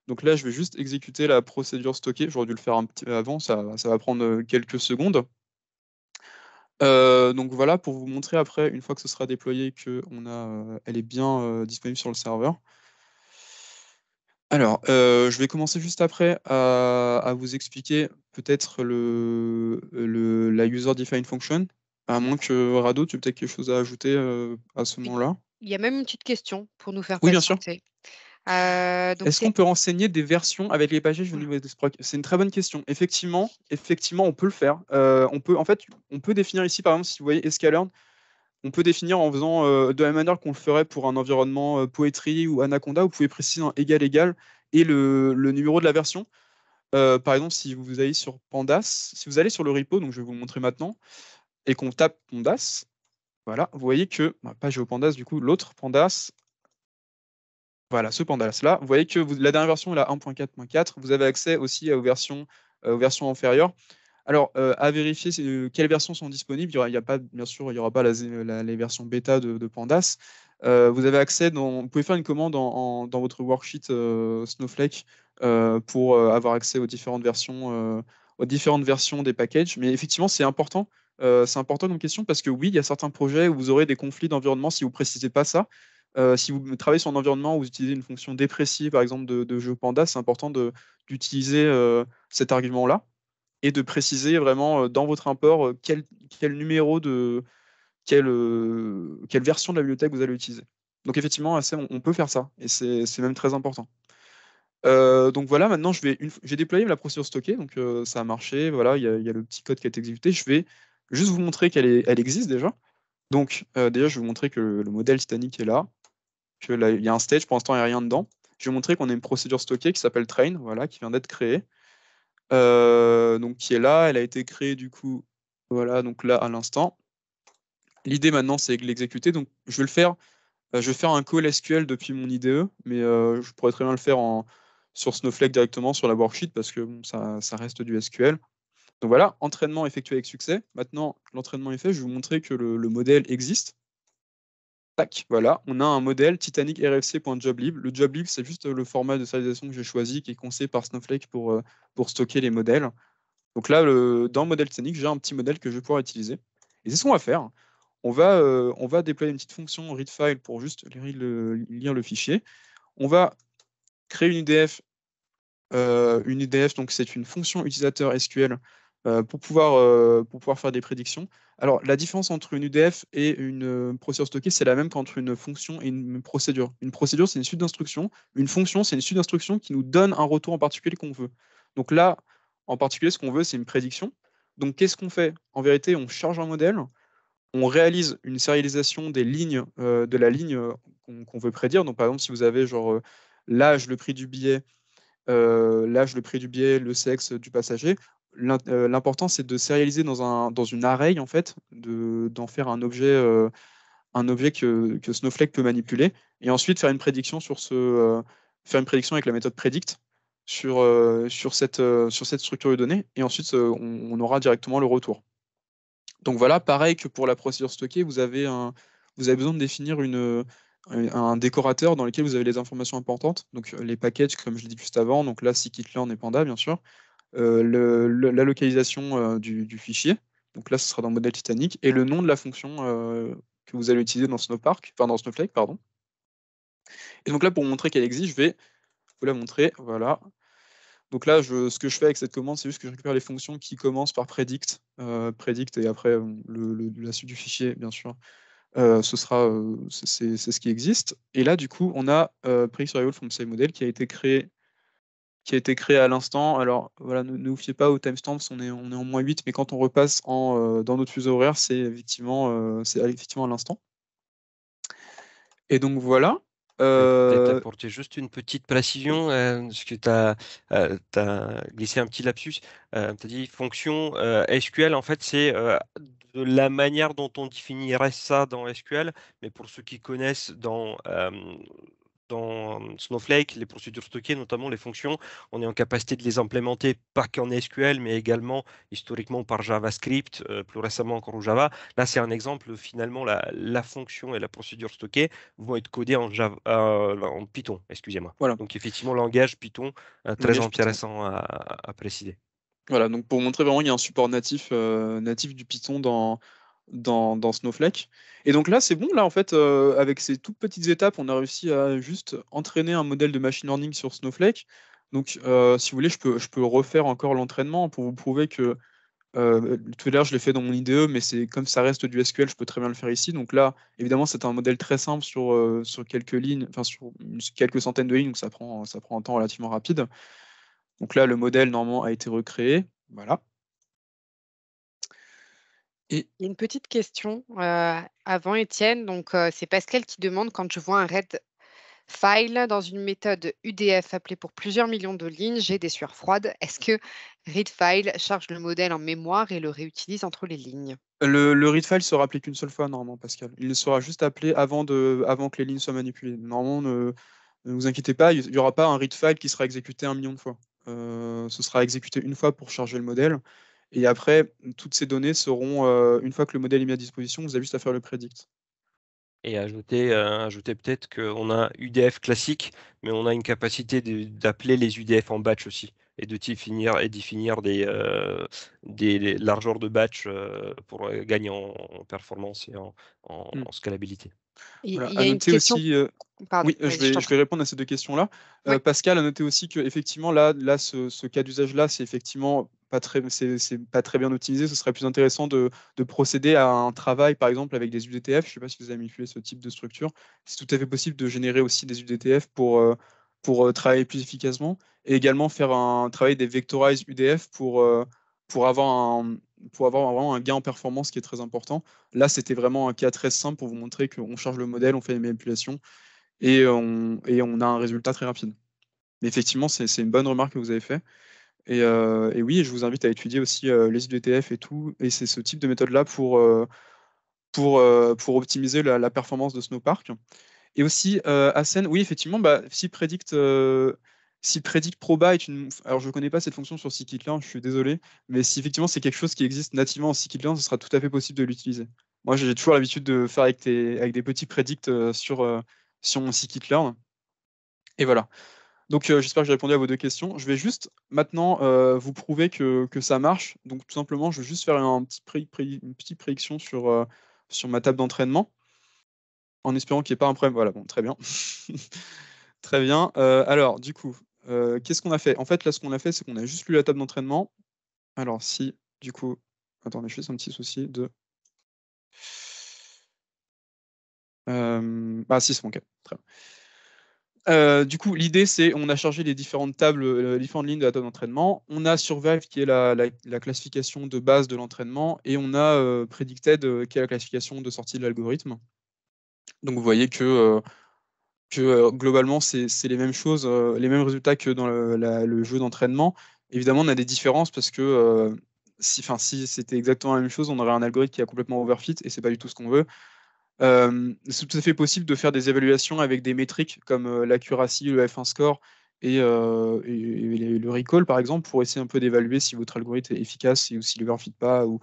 Donc là, je vais juste exécuter la procédure stockée. J'aurais dû le faire un petit peu avant, ça va prendre quelques secondes. Donc voilà, pour vous montrer après, une fois que ce sera déployé, elle est bien disponible sur le serveur. Alors, je vais commencer juste après à vous expliquer peut-être la user-defined function, à moins que Rado, tu as peut-être quelque chose à ajouter à ce Oui. moment-là. Il y a même une petite question pour nous faire Oui, bien sûr. patienter. Donc Est-ce qu'on peut renseigner des versions avec les packages au niveau des Sprock? C'est une très bonne question. Effectivement, on peut le faire. On peut définir ici, par exemple, si vous voyez Escalern, on peut définir en faisant de la même manière qu'on le ferait pour un environnement Poetry ou Anaconda. Vous pouvez préciser un égal et le numéro de la version. Par exemple, si vous allez sur Pandas, si vous allez sur le repo, donc je vais vous le montrer maintenant, et qu'on tape Pandas, voilà, vous voyez que, pas GeoPandas, du coup, l'autre Pandas, Voilà, ce pandas-là. Vous voyez que la dernière version est à 1.4.4. Vous avez accès aussi aux versions inférieures. Alors, à vérifier quelles versions sont disponibles. Il y a pas, bien sûr, il n'y aura pas les versions bêta de Pandas. Vous avez accès, vous pouvez faire une commande dans votre worksheet Snowflake pour avoir accès aux différentes versions des packages. Mais effectivement, c'est important. C'est important comme question parce que oui, il y a certains projets où vous aurez des conflits d'environnement si vous ne précisez pas ça. Si vous travaillez sur un environnement où vous utilisez une fonction déprécie, par exemple, de GeoPandas, c'est important d'utiliser cet argument-là et de préciser vraiment dans votre import quel numéro quelle version de la bibliothèque vous allez utiliser. Donc effectivement, on peut faire ça, et c'est même très important. Donc voilà, maintenant j'ai déployé la procédure stockée, donc ça a marché, voilà, il y a le petit code qui a été exécuté. Je vais juste vous montrer elle existe déjà. Donc déjà, je vais vous montrer que le modèle Titanic est là, que là, il y a un stage, pour l'instant il n'y a rien dedans. Je vais vous montrer qu'on a une procédure stockée qui s'appelle train, voilà, qui vient d'être créée. Donc qui est là, elle a été créée du coup, voilà, donc là à l'instant. L'idée maintenant c'est de l'exécuter, donc je vais faire un call SQL depuis mon IDE, mais je pourrais très bien le faire sur Snowflake directement sur la worksheet parce que bon, ça reste du SQL. Donc voilà, entraînement effectué avec succès. Maintenant, l'entraînement est fait, je vais vous montrer que le modèle existe. Tac, voilà, on a un modèle Titanic RFC.joblib. Le joblib, c'est juste le format de serialisation que j'ai choisi, qui est conseillé par Snowflake pour stocker les modèles. Donc là, dans le modèle Titanic, j'ai un petit modèle que je vais pouvoir utiliser. Et c'est ce qu'on va faire. On va déployer une petite fonction readFile pour juste lire le fichier. On va créer une UDF. Donc c'est une fonction utilisateur SQL pour pouvoir faire des prédictions. Alors, la différence entre une UDF et une procédure stockée, c'est la même qu'entre une fonction et une procédure. Une procédure, c'est une suite d'instructions. Une fonction, c'est une suite d'instructions qui nous donne un retour en particulier qu'on veut. Donc là, en particulier, ce qu'on veut, c'est une prédiction. Donc, qu'est-ce qu'on fait? En vérité, on charge un modèle, on réalise une sérialisation des lignes, de la ligne qu'on veut prédire. Donc, par exemple, si vous avez genre l'âge, le prix du billet, le sexe du passager. L'important, c'est de sérialiser dans une array, en fait, d'en faire un objet que Snowflake peut manipuler, et ensuite faire une prédiction faire une prédiction avec la méthode predict sur cette structure de données, et ensuite on aura directement le retour. Donc voilà, pareil que pour la procédure stockée, vous avez besoin de définir un décorateur dans lequel vous avez les informations importantes, donc les packages, comme je l'ai dit juste avant, donc là, scikit-learn et panda, bien sûr, la localisation du fichier, donc là, ce sera dans le modèle Titanic, et le nom de la fonction que vous allez utiliser dans dans Snowflake, pardon. Et donc là, pour vous montrer qu'elle existe, je vais vous la montrer, voilà. Donc là, ce que je fais avec cette commande, c'est juste que je récupère les fonctions qui commencent par predict, et après la suite du fichier, bien sûr. C'est ce qui existe. Et là, du coup, on a predict survival from same model qui a été créé à l'instant. Alors voilà, ne vous fiez pas aux timestamps, on est en -8, mais quand on repasse dans notre fuseau horaire, c'est effectivement à l'instant. Et donc voilà. Peut-être apporter juste une petite précision, parce que tu as glissé un petit lapsus. Tu as dit fonction SQL, en fait, c'est de la manière dont on définirait ça dans SQL, mais pour ceux qui connaissent dans Snowflake, les procédures stockées, notamment les fonctions, on est en capacité de les implémenter pas qu'en SQL, mais également historiquement par JavaScript, plus récemment encore au Java. Là, c'est un exemple, finalement, la fonction et la procédure stockée vont être codées en Python, excusez-moi. Voilà. Donc effectivement, langage Python, très Langage Python. intéressant à préciser. Voilà, donc pour montrer vraiment qu'il y a un support natif du Python dans Snowflake. Et donc là, c'est bon, là, en fait, avec ces toutes petites étapes, on a réussi à juste entraîner un modèle de machine learning sur Snowflake. Donc, si vous voulez, je peux refaire encore l'entraînement pour vous prouver que tout à l'heure, je l'ai fait dans mon IDE, mais c'est comme ça reste du SQL, je peux très bien le faire ici. Donc là, évidemment, c'est un modèle très simple sur quelques lignes, enfin sur quelques centaines de lignes, donc ça prend un temps relativement rapide. Donc là, le modèle, normalement, a été recréé. Voilà. Il y a une petite question avant, Étienne. Donc, c'est Pascal qui demande quand je vois un read file dans une méthode UDF appelée pour plusieurs millions de lignes, j'ai des sueurs froides. Est-ce que read file charge le modèle en mémoire et le réutilise entre les lignes? Le read file sera appelé qu'une seule fois, normalement, Pascal. Il sera juste appelé avant que les lignes soient manipulées. Normalement, Ne vous inquiétez pas, il n'y aura pas un read file qui sera exécuté 1 million de fois. Ce sera exécuté une fois pour charger le modèle. Et après, toutes ces données seront, une fois que le modèle est mis à disposition, vous avez juste à faire le predict. Et ajouter peut-être qu'on a UDF classique, mais on a une capacité d'appeler les UDF en batch aussi, et de définir des largeurs de batch pour gagner en performance et en scalabilité. Il Voilà. y À a une noter question. aussi, Pardon, oui, je vas-y, je t'en vais prie. répondre à ces 2 questions-là. Oui. Pascal a noté aussi qu'effectivement, là, ce cas d'usage-là, c'est effectivement pas très bien optimisé. Ce serait plus intéressant de procéder à un travail, par exemple, avec des UDTF. Je ne sais pas si vous avez manipulé ce type de structure. C'est tout à fait possible de générer aussi des UDTF pour travailler plus efficacement et également faire un travail des vectorized UDF pour avoir vraiment un gain en performance qui est très important. Là, c'était vraiment un cas très simple pour vous montrer qu'on charge le modèle, on fait les manipulations et on a un résultat très rapide. Mais effectivement, c'est une bonne remarque que vous avez fait. Et oui, je vous invite à étudier aussi les UDTF et tout. Et c'est ce type de méthode-là pour optimiser la performance de Snowpark. Et aussi, Asen, oui, effectivement, si predict proba est une. Alors, je ne connais pas cette fonction sur scikit-learn, je suis désolé, mais si effectivement c'est quelque chose qui existe nativement en scikit-learn, ce sera tout à fait possible de l'utiliser. Moi, j'ai toujours l'habitude de faire avec des petits predicts sur mon scikit-learn. Et voilà. Donc, j'espère que j'ai répondu à vos 2 questions. Je vais juste maintenant vous prouver que ça marche. Donc, tout simplement, je vais juste faire une petite prédiction sur ma table d'entraînement en espérant qu'il n'y ait pas un problème. Voilà, bon, très bien. Très bien. Alors, du coup, qu'est-ce qu'on a fait? En fait, là, ce qu'on a fait, c'est qu'on a juste lu la table d'entraînement. Alors, si, du coup, attendez, juste un petit souci de. Ah, si, c'est bon, ok. Très bien. Du coup, l'idée, c'est on a chargé les différentes tables, les différentes lignes de la table d'entraînement. On a Survive, qui est la classification de base de l'entraînement, et on a Predicted, qui est la classification de sortie de l'algorithme. Donc, vous voyez que globalement, c'est les mêmes choses, les mêmes résultats que dans le jeu d'entraînement. Évidemment, on a des différences parce que si c'était exactement la même chose, on aurait un algorithme qui est complètement overfit et c'est pas du tout ce qu'on veut. C'est tout à fait possible de faire des évaluations avec des métriques comme l'accuracy, le F1 score et le recall, par exemple, pour essayer un peu d'évaluer si votre algorithme est efficace ou s'il ne overfit pas ou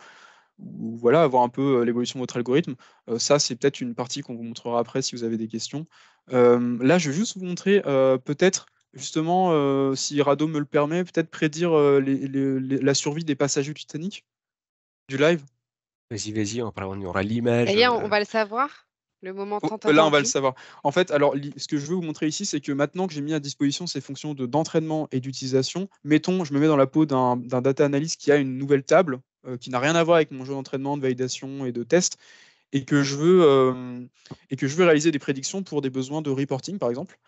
voilà, avoir un peu l'évolution de votre algorithme. Ça, c'est peut-être une partie qu'on vous montrera après si vous avez des questions. Là, je vais juste vous montrer peut-être, justement, si Rado me le permet, peut-être prédire la survie des passagers du Titanic, du live. Vas-y, on y aura l'image. D'ailleurs, on va le savoir, le moment tant Là, on va le attendu. savoir. En fait, alors, ce que je veux vous montrer ici, c'est que maintenant que j'ai mis à disposition ces fonctions d'entraînement et d'utilisation, mettons, je me mets dans la peau d'un data analyst qui a une nouvelle table qui n'a rien à voir avec mon jeu d'entraînement, de validation et de test, et que je veux réaliser des prédictions pour des besoins de reporting, par exemple.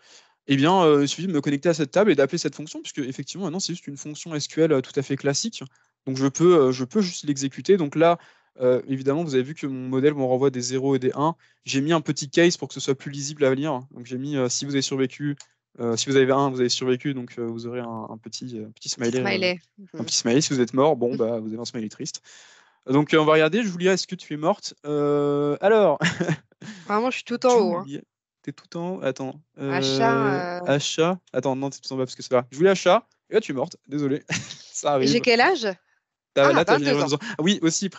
Eh bien, il suffit de me connecter à cette table et d'appeler cette fonction, puisque effectivement, maintenant, c'est juste une fonction SQL tout à fait classique. Donc, je peux juste l'exécuter. Donc là, évidemment, vous avez vu que mon modèle me renvoie des 0 et des 1. J'ai mis un petit case pour que ce soit plus lisible à lire. Donc, j'ai mis si vous avez survécu, si vous avez 1, vous avez survécu, donc vous aurez un petit smiley. Smiley. Un petit smiley. Si vous êtes mort, bon, bah, vous avez un smiley triste. Donc, on va regarder. Julia, est-ce que tu es morte? Alors, Vraiment, je suis tout en haut. Hein. Julia, t'es tout en haut. Attends. Achat. Achat. Attends, non, t'es tout en bas parce que c'est là. Je voulais achat. Et là, tu es morte. Désolé. Ça Et j'ai arrive. quel âge? Ah, Là, tu as généré 22 ans. 22 ans. Ah oui, aussi,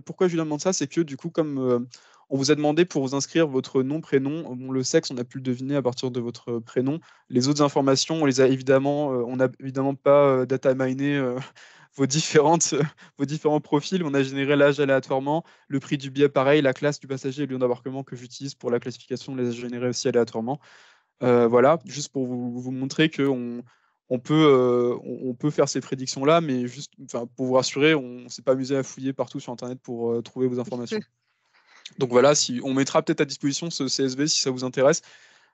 pourquoi je lui demande ça, c'est que du coup, comme on vous a demandé pour vous inscrire votre nom, prénom, bon, le sexe, on a pu le deviner à partir de votre prénom. Les autres informations, on n'a évidemment pas data miné vos différents profils. On a généré l'âge aléatoirement, le prix du billet pareil, la classe du passager et le lieu d'embarquement que j'utilise pour la classification, on les a générés aussi aléatoirement. Voilà, juste pour vous montrer on peut faire ces prédictions-là, mais juste pour vous rassurer, on ne s'est pas amusé à fouiller partout sur Internet pour trouver vos informations. Donc voilà, on mettra peut-être à disposition ce CSV si ça vous intéresse.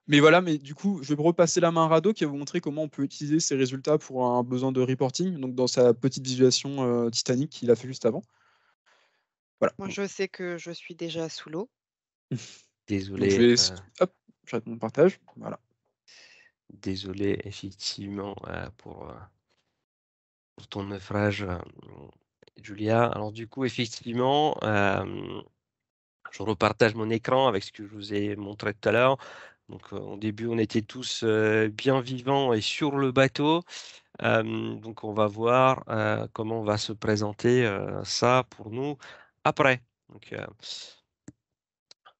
Mais voilà, mais du coup, je vais repasser la main à Rado qui va vous montrer comment on peut utiliser ces résultats pour un besoin de reporting, donc dans sa petite visualisation Titanic qu'il a fait juste avant. Voilà. Moi, je sais que je suis déjà sous l'eau. Donc Désolé, je vais, hop, j'arrête mon partage. Voilà. désolé effectivement pour ton naufrage, Julia. Alors du coup, effectivement, je repartage mon écran avec ce que je vous ai montré tout à l'heure. Donc, au début, on était tous bien vivants et sur le bateau. Donc, on va voir comment va se présenter ça pour nous après. Donc,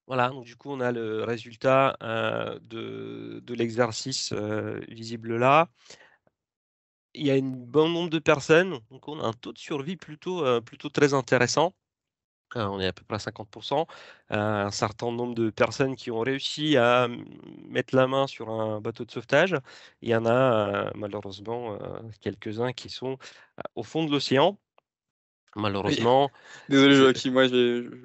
voilà, donc du coup, on a le résultat de l'exercice visible là. Il y a un bon nombre de personnes, donc on a un taux de survie plutôt très intéressant. On est à peu près à 50%. Un certain nombre de personnes qui ont réussi à mettre la main sur un bateau de sauvetage. Il y en a malheureusement quelques-uns qui sont au fond de l'océan. Oui. Malheureusement, Désolé je- Joachim, moi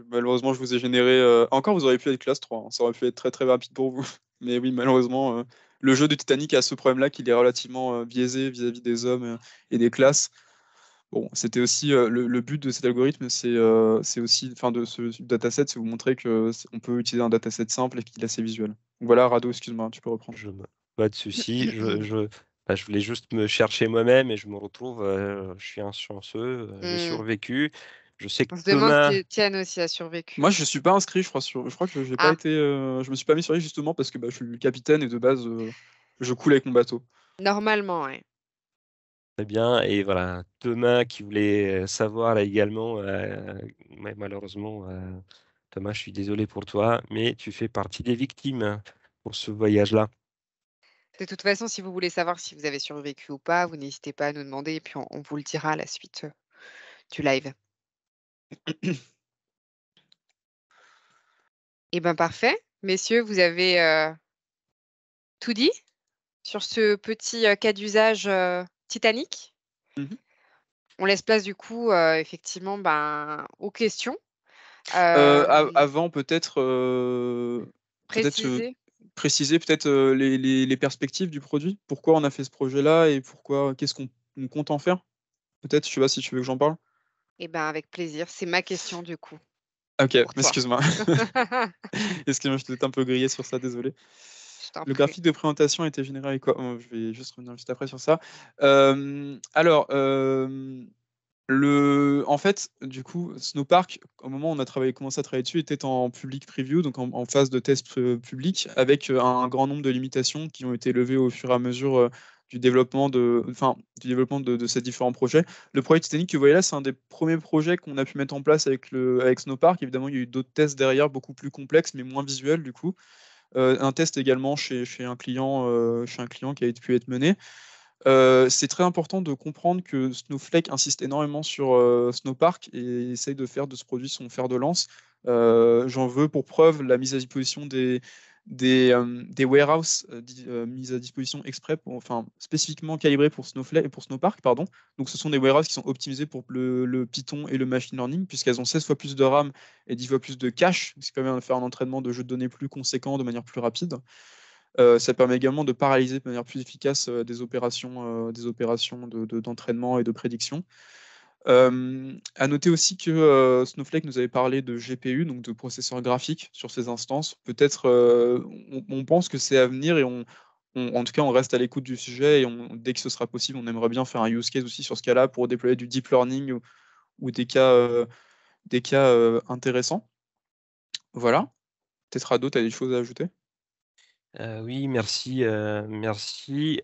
malheureusement je vous ai généré. Encore vous auriez pu être classe 3, hein. Ça aurait pu être très très rapide pour vous. Mais oui, malheureusement, le jeu de Titanic a ce problème-là qu'il est relativement biaisé vis-à-vis des hommes et des classes. Bon, c'était aussi le but de cet algorithme, c'est aussi, enfin de ce dataset, c'est vous montrer que on peut utiliser un dataset simple et qu'il est assez visuel. Donc voilà, Rado, excuse-moi, tu peux reprendre. je me- pas de souci. Je voulais juste me chercher moi-même et je me retrouve. Je suis un chanceux. J'ai Hmm. survécu. Je sais que On se demande Thomas. si Tian aussi a survécu. Moi, je suis pas inscrit, je crois que j'ai pas Ah, été, je me suis pas mis sur lui justement parce que bah, je suis le capitaine et de base, je coule avec mon bateau. normalement, ouais. Très bien. Et voilà, Thomas qui voulait savoir également, mais malheureusement, Thomas, je suis désolé pour toi, mais tu fais partie des victimes pour ce voyage-là. De toute façon, si vous voulez savoir si vous avez survécu ou pas, vous n'hésitez pas à nous demander et puis on vous le dira à la suite du live. Eh bien, parfait. Messieurs, vous avez tout dit sur ce petit cas d'usage Titanic. Mhm. On laisse place du coup, effectivement, ben, aux questions. Avant, peut-être peut-être Préciser. préciser peut-être les perspectives du produit. Pourquoi on a fait ce projet-là et pourquoi, qu'est-ce qu'on on compte en faire? Peut-être, je sais pas si tu veux que j'en parle. Eh ben, avec plaisir. C'est ma question du coup Ok, pour toi. excuse-moi. Excuse-moi, je t'ai un peu grillé sur ça, désolé. Je t'en Le prie. graphique de présentation a été généré avec quoi? Je vais juste revenir juste après sur ça. Alors, en fait, du coup, Snowpark, au moment où on a commencé à travailler dessus, était en public preview, donc en phase de test public, avec un grand nombre de limitations qui ont été levées au fur et à mesure du développement de ces différents projets. Le projet Titanic que vous voyez là, c'est un des premiers projets qu'on a pu mettre en place avec Snowpark. Évidemment, il y a eu d'autres tests derrière, beaucoup plus complexes, mais moins visuels du coup. Un test également chez un client qui a pu être mené. C'est très important de comprendre que Snowflake insiste énormément sur Snowpark et essaye de faire de ce produit son fer de lance. J'en veux pour preuve la mise à disposition des warehouses mises à disposition exprès enfin, spécifiquement calibrés pour Snowflake et pour Snowpark, pardon. Donc ce sont des warehouses qui sont optimisées pour le Python et le machine learning, puisqu'elles ont 16 fois plus de RAM et 10 fois plus de cache, ce qui permet de faire un entraînement de jeux de données plus conséquent de manière plus rapide. Ça permet également de paralyser de manière plus efficace des opérations d'entraînement et de prédiction. À noter aussi que Snowflake nous avait parlé de GPU, donc de processeurs graphiques sur ces instances. Peut-être, on pense que c'est à venir et en tout cas, on reste à l'écoute du sujet et dès que ce sera possible, on aimerait bien faire un use case aussi sur ce cas-là pour déployer du deep learning ou des cas intéressants. Voilà. Peut-être Rado, tu as des choses à ajouter? Oui, merci, merci.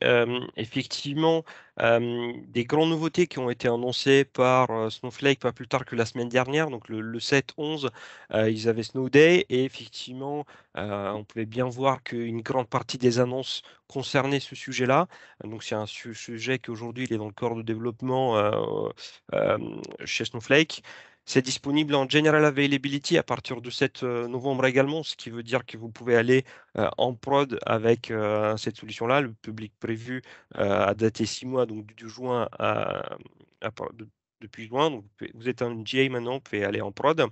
Effectivement, des grandes nouveautés qui ont été annoncées par Snowflake pas plus tard que la semaine dernière, donc le 7-11, ils avaient Snow Day et effectivement, on pouvait bien voir qu'une grande partie des annonces concernaient ce sujet-là. Donc c'est un sujet qui aujourd'hui il est dans le corps de développement euh, chez Snowflake. C'est disponible en General Availability à partir de 7 novembre également, ce qui veut dire que vous pouvez aller en prod avec cette solution-là. Le public prévu a daté 6 mois, donc du juin depuis juin. Donc vous êtes en GA maintenant, vous pouvez aller en prod.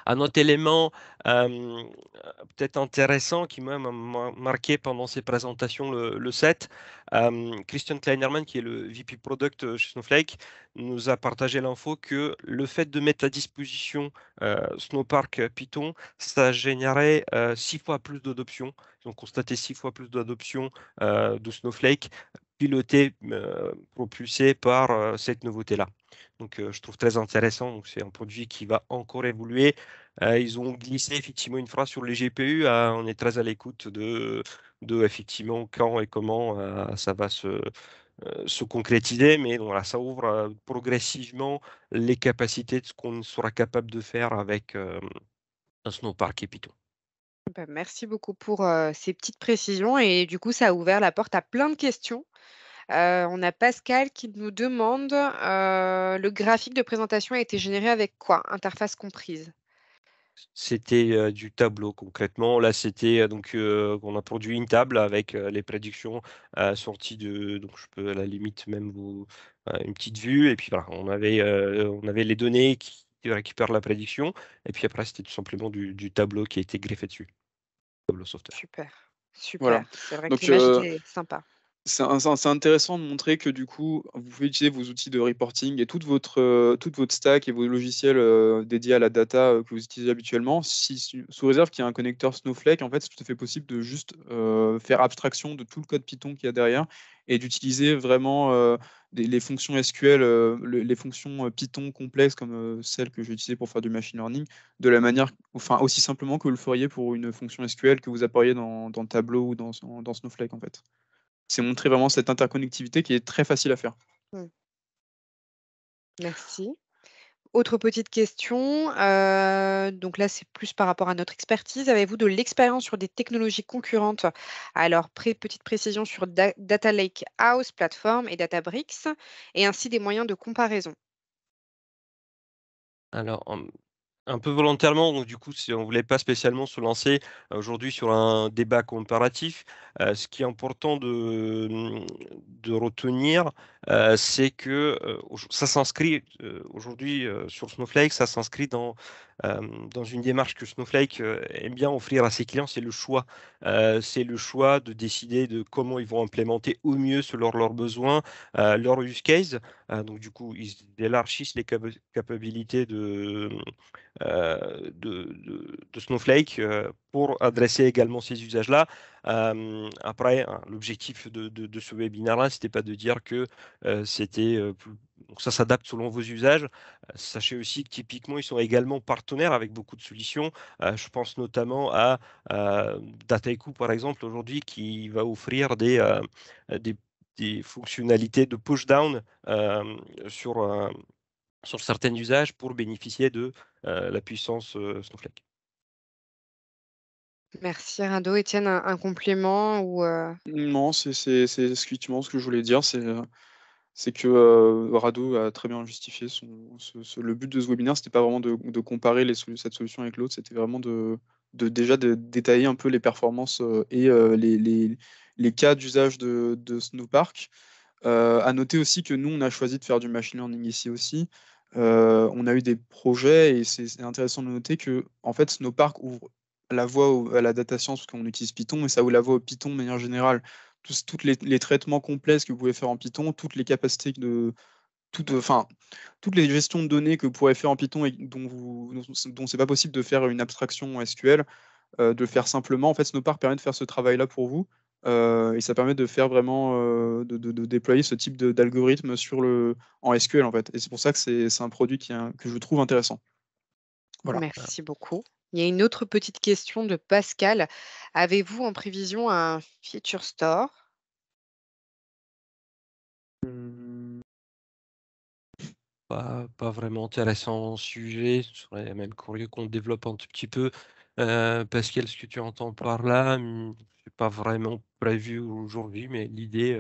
Un autre élément peut-être intéressant qui m'a marqué pendant ces présentations le 7, Christian Kleinerman, qui est le VP Product chez Snowflake, nous a partagé l'info que le fait de mettre à disposition Snowpark Python, ça générait 6 fois plus d'adoption. Ils ont constaté 6 fois plus d'adoption de Snowflake piloté, propulsé par cette nouveauté-là. Donc, je trouve très intéressant. Donc, c'est un produit qui va encore évoluer. Ils ont glissé effectivement une phrase sur les GPU. On est très à l'écoute de effectivement quand et comment ça va se concrétiser, mais voilà, ça ouvre progressivement les capacités de ce qu'on sera capable de faire avec un Snowpark et Python. Bah, merci beaucoup pour ces petites précisions et du coup, ça a ouvert la porte à plein de questions. On a Pascal qui nous demande le graphique de présentation a été généré avec quoi? Interface comprise. C'était du tableau concrètement. Là, c'était on a produit une table avec les prédictions sorties de. Donc, je peux à la limite même vous une petite vue. Et puis voilà, on avait les données qui récupèrent la prédiction. Et puis après, c'était tout simplement du tableau qui a été greffé dessus. Tableau software. Super, Voilà. super. C'est vrai que Donc, l'image était sympa. c'est intéressant de montrer que du coup, vous pouvez utiliser vos outils de reporting et toute votre stack et vos logiciels dédiés à la data que vous utilisez habituellement, sous réserve qu'il y a un connecteur Snowflake, en fait, c'est tout à fait possible de juste faire abstraction de tout le code Python qu'il y a derrière et d'utiliser vraiment les fonctions SQL, les fonctions Python complexes comme celles que j'ai utilisées pour faire du machine learning, de la manière, enfin aussi simplement que vous le feriez pour une fonction SQL que vous appariez dans Tableau ou dans Snowflake, en fait. C'est montrer vraiment cette interconnectivité qui est très facile à faire. Mmh. Merci. Autre petite question, donc là, c'est plus par rapport à notre expertise. Avez-vous de l'expérience sur des technologies concurrentes? Alors petite précision sur Data Lakehouse Platform et Databricks et ainsi des moyens de comparaison. Alors, un peu volontairement, donc du coup, si on voulait pas spécialement se lancer aujourd'hui sur un débat comparatif, ce qui est important de retenir, c'est que ça s'inscrit aujourd'hui sur Snowflake, ça s'inscrit dans une démarche que Snowflake aime bien offrir à ses clients, c'est le choix. C'est le choix de décider de comment ils vont implémenter au mieux selon leurs besoins, leur use case. Donc du coup, ils élargissent les capacités de Snowflake pour adresser également ces usages-là. Après, hein, l'objectif de ce webinaire-là, c'était pas de dire que c'était donc ça s'adapte selon vos usages. Sachez aussi que typiquement, ils sont également partenaires avec beaucoup de solutions. Je pense notamment à Dataiku, par exemple, aujourd'hui, qui va offrir des fonctionnalités de push-down sur certains usages pour bénéficier de la puissance Snowflake. Merci Rado. Étienne, un complément ou Non, c'est effectivement ce que je voulais dire, c'est que Rado a très bien justifié le but de ce webinaire, c'était pas vraiment de comparer cette solution avec l'autre, c'était vraiment de détailler un peu les performances et les cas d'usage de Snowpark. À noter aussi que nous, on a choisi de faire du machine learning ici aussi. On a eu des projets et c'est intéressant de noter que en fait, Snowpark ouvre la voie à la data science parce qu'on utilise Python, mais ça ouvre la voie au Python de manière générale. Toutes les traitements complexes que vous pouvez faire en Python, toutes les capacités enfin, toutes les gestions de données que vous pourrez faire en Python et dont c'est pas possible de faire une abstraction en SQL, de le faire simplement. En fait, Snowpark permet de faire ce travail-là pour vous. Et ça permet de faire vraiment de déployer ce type d'algorithme en SQL, en fait. Et c'est pour ça que c'est un produit que je trouve intéressant. Voilà. merci beaucoup. Il y a une autre petite question de Pascal. Avez-vous en prévision un feature store? Hum, Pas vraiment intéressant sujet. Je serais même curieux qu'on développe un tout petit peu. Pascal, ce que tu entends par là, c'est pas vraiment prévu aujourd'hui, mais l'idée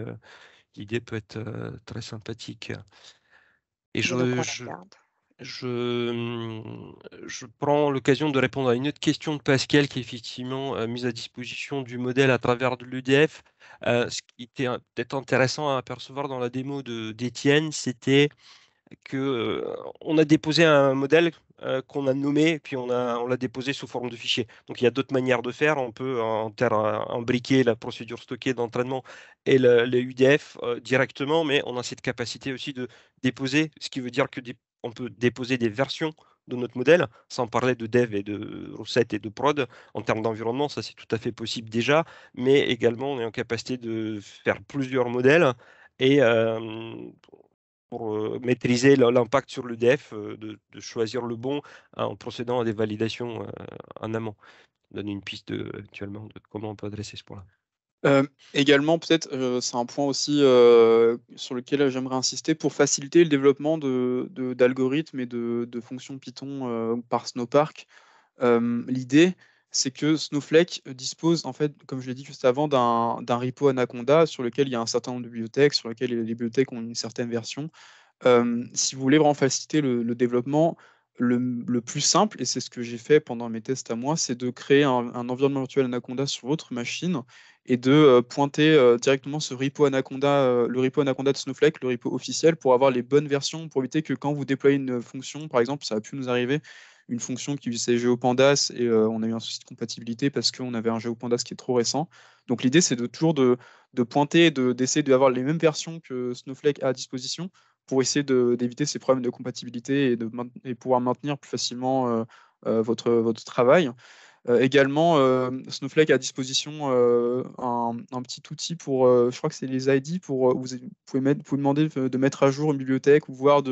peut être très sympathique. Et Bien, donc on je, la je, garde. je prends l'occasion de répondre à une autre question de Pascal qui est effectivement mise à disposition du modèle à travers de l'EDF. Ce qui était peut-être intéressant à apercevoir dans la démo d'Étienne, c'était que on a déposé un modèle qu'on a nommé, puis on l'a déposé sous forme de fichier. Donc il y a d'autres manières de faire. On peut imbriquer la procédure stockée d'entraînement et le UDF directement, mais on a cette capacité aussi de déposer, ce qui veut dire que on peut déposer des versions de notre modèle, sans parler de dev et de recettes et de prod. En termes d'environnement, ça c'est tout à fait possible déjà, mais également on est en capacité de faire plusieurs modèles et pour maîtriser l'impact sur le def, de choisir le bon en procédant à des validations en amont. Donne une piste actuellement de comment on peut adresser ce point-là. Également, peut-être, c'est un point aussi sur lequel j'aimerais insister pour faciliter le développement d'algorithmes et de fonctions Python par Snowpark. L'idée, c'est que Snowflake dispose, en fait, comme je l'ai dit juste avant, d'un repo Anaconda sur lequel il y a un certain nombre de bibliothèques, sur lequel les bibliothèques ont une certaine version. Si vous voulez vraiment faciliter le développement, le plus simple, et c'est ce que j'ai fait pendant mes tests à moi, c'est de créer un environnement virtuel Anaconda sur votre machine et de pointer directement ce repo Anaconda, le repo Anaconda de Snowflake, le repo officiel, pour avoir les bonnes versions, pour éviter que quand vous déployez une fonction, par exemple, ça a pu nous arriver, une fonction qui utilisait GeoPandas et on a eu un souci de compatibilité parce qu'on avait un GeoPandas qui est trop récent. Donc l'idée, c'est toujours de pointer, d'essayer d'avoir les mêmes versions que Snowflake a à disposition pour essayer d'éviter ces problèmes de compatibilité et pouvoir maintenir plus facilement votre travail. Également, Snowflake a à disposition un petit outil pour, je crois que c'est les ID, pour vous pouvez demander de mettre à jour une bibliothèque ou voir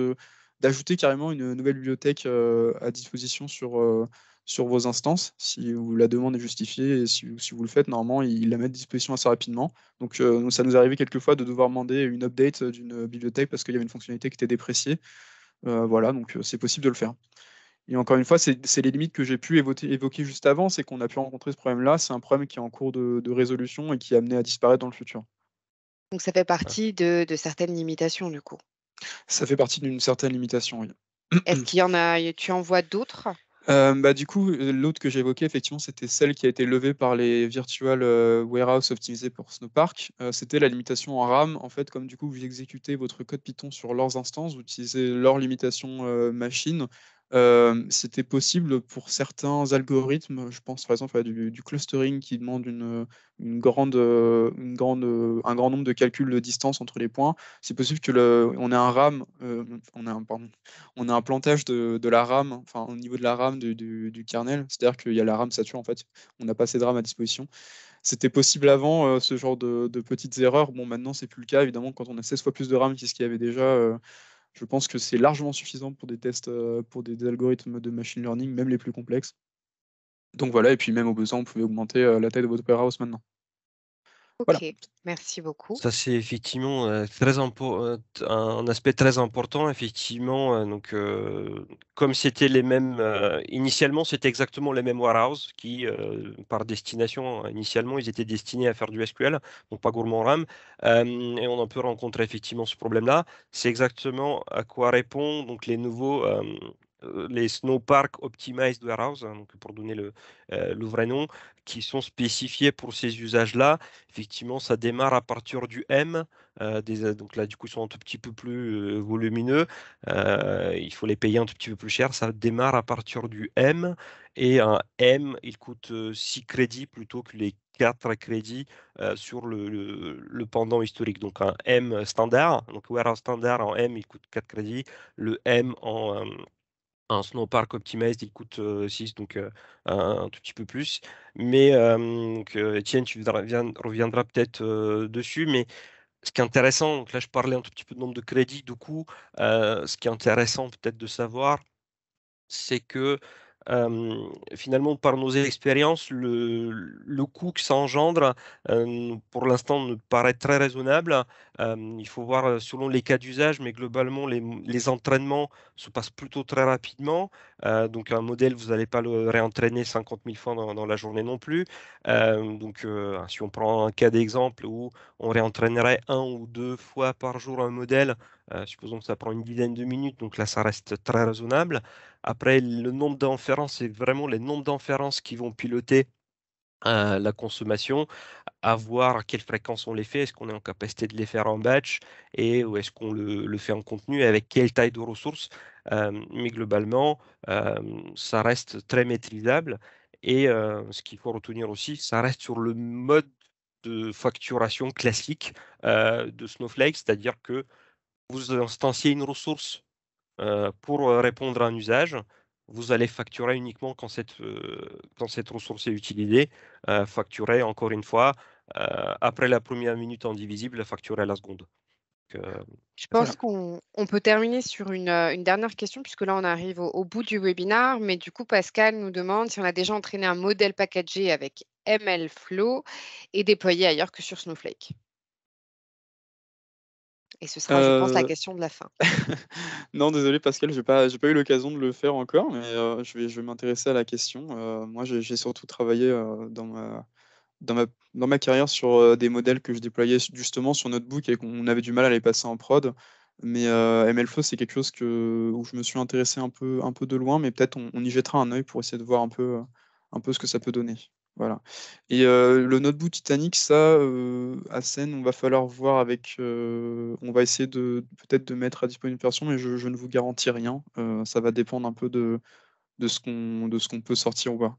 d'ajouter carrément une nouvelle bibliothèque à disposition sur vos instances, si la demande est justifiée et si vous le faites, normalement, il la met à disposition assez rapidement. Donc, ça nous est arrivé quelquefois de devoir demander une update d'une bibliothèque parce qu'il y avait une fonctionnalité qui était dépréciée. Voilà, donc c'est possible de le faire. Et encore une fois, c'est les limites que j'ai pu évoquer juste avant, c'est qu'on a pu rencontrer ce problème-là. C'est un problème qui est en cours de résolution et qui est amené à disparaître dans le futur. Donc ça fait partie de certaines limitations du coup. Ça fait partie d'une certaine limitation, oui. Est-ce qu'il y en a, tu en vois d'autres? Du coup, l'autre que j'ai évoqué, effectivement, c'était celle qui a été levée par les virtual warehouse optimisés pour Snowpark. C'était la limitation en RAM. En fait, comme du coup, vous exécutez votre code Python sur leurs instances, vous utilisez leur limitation machine. C'était possible pour certains algorithmes. Je pense par exemple à du clustering qui demande un grand nombre de calculs de distance entre les points. C'est possible que on ait un RAM, pardon, on a un plantage de la RAM, enfin au niveau de la RAM du kernel, c'est-à-dire qu'il y a la RAM sature en fait, on n'a pas assez de RAM à disposition. C'était possible avant ce genre de petites erreurs. Bon, maintenant c'est plus le cas évidemment. Quand on a 16 fois plus de RAM qu'est-ce qu'il y avait déjà, je pense que c'est largement suffisant pour des tests, pour des algorithmes de machine learning, même les plus complexes. Donc voilà, et puis même au besoin, vous pouvez augmenter la taille de votre warehouse maintenant. Voilà. Ok, merci beaucoup. Ça, c'est effectivement un aspect très important. Effectivement, comme c'était les mêmes, initialement, c'était exactement les mêmes warehouses qui, par destination, initialement, ils étaient destinés à faire du SQL, donc pas gourmand RAM. Et on a pu rencontrer effectivement ce problème-là. C'est exactement à quoi répond donc les Snowpark Optimized Warehouse, hein, donc pour donner le vrai nom, qui sont spécifiés pour ces usages-là. Effectivement, ça démarre à partir du M. Donc là, du coup, ils sont un tout petit peu plus volumineux. Il faut les payer un tout petit peu plus cher. Ça démarre à partir du M. Et un M, il coûte 6 crédits plutôt que les 4 crédits sur le pendant historique. Donc un M standard, donc warehouse standard en M, il coûte 4 crédits. Le M en Snowpark Optimized, il coûte 6, donc un tout petit peu plus. Mais Étienne, reviendras peut-être dessus. Mais ce qui est intéressant, donc là je parlais un tout petit peu de nombre de crédits, du coup, ce qui est intéressant peut-être de savoir, c'est que finalement, par nos expériences, le coût que ça engendre, pour l'instant, ne paraît très raisonnable. Il faut voir selon les cas d'usage, mais globalement, les entraînements se passent plutôt très rapidement. Donc, un modèle, vous n'allez pas le réentraîner 50 000 fois dans la journée non plus. Si on prend un cas d'exemple où on réentraînerait un ou deux fois par jour un modèle, supposons que ça prend une dizaine de minutes, donc là, ça reste très raisonnable. Après, le nombre d'inférences, c'est vraiment les nombres d'inférences qui vont piloter la consommation, à voir à quelle fréquence on les fait, est-ce qu'on est en capacité de les faire en batch et ou est-ce qu'on le fait en continu, avec quelle taille de ressources. Mais globalement, ça reste très maîtrisable. Et ce qu'il faut retenir aussi, ça reste sur le mode de facturation classique de Snowflake, c'est-à-dire que vous instanciez une ressource pour répondre à un usage. Vous allez facturer uniquement quand cette ressource est utilisée. Facturer encore une fois, après la première minute indivisible, facturer à la seconde. Je Voilà. pense qu'on peut terminer sur une dernière question, puisque là, on arrive au bout du webinaire. Mais du coup, Pascal nous demande si on a déjà entraîné un modèle packagé avec MLflow et déployé ailleurs que sur Snowflake. Et ce sera, je pense, la Euh, question de la fin. Non, désolé Pascal, j'ai pas eu l'occasion de le faire encore, mais je vais m'intéresser à la question. Moi, j'ai surtout travaillé dans ma carrière sur des modèles que je déployais justement sur Notebook et qu'on avait du mal à les passer en prod. Mais MLflow, c'est quelque chose où je me suis intéressé un peu de loin, mais peut-être on y jettera un œil pour essayer de voir un peu ce que ça peut donner. Voilà. Et le Notebook Titanic, ça, à scène, on va falloir voir avec. On va essayer peut-être de mettre à disposition une version, mais je ne vous garantis rien. Ça va dépendre un peu de ce qu'on peut sortir ou pas.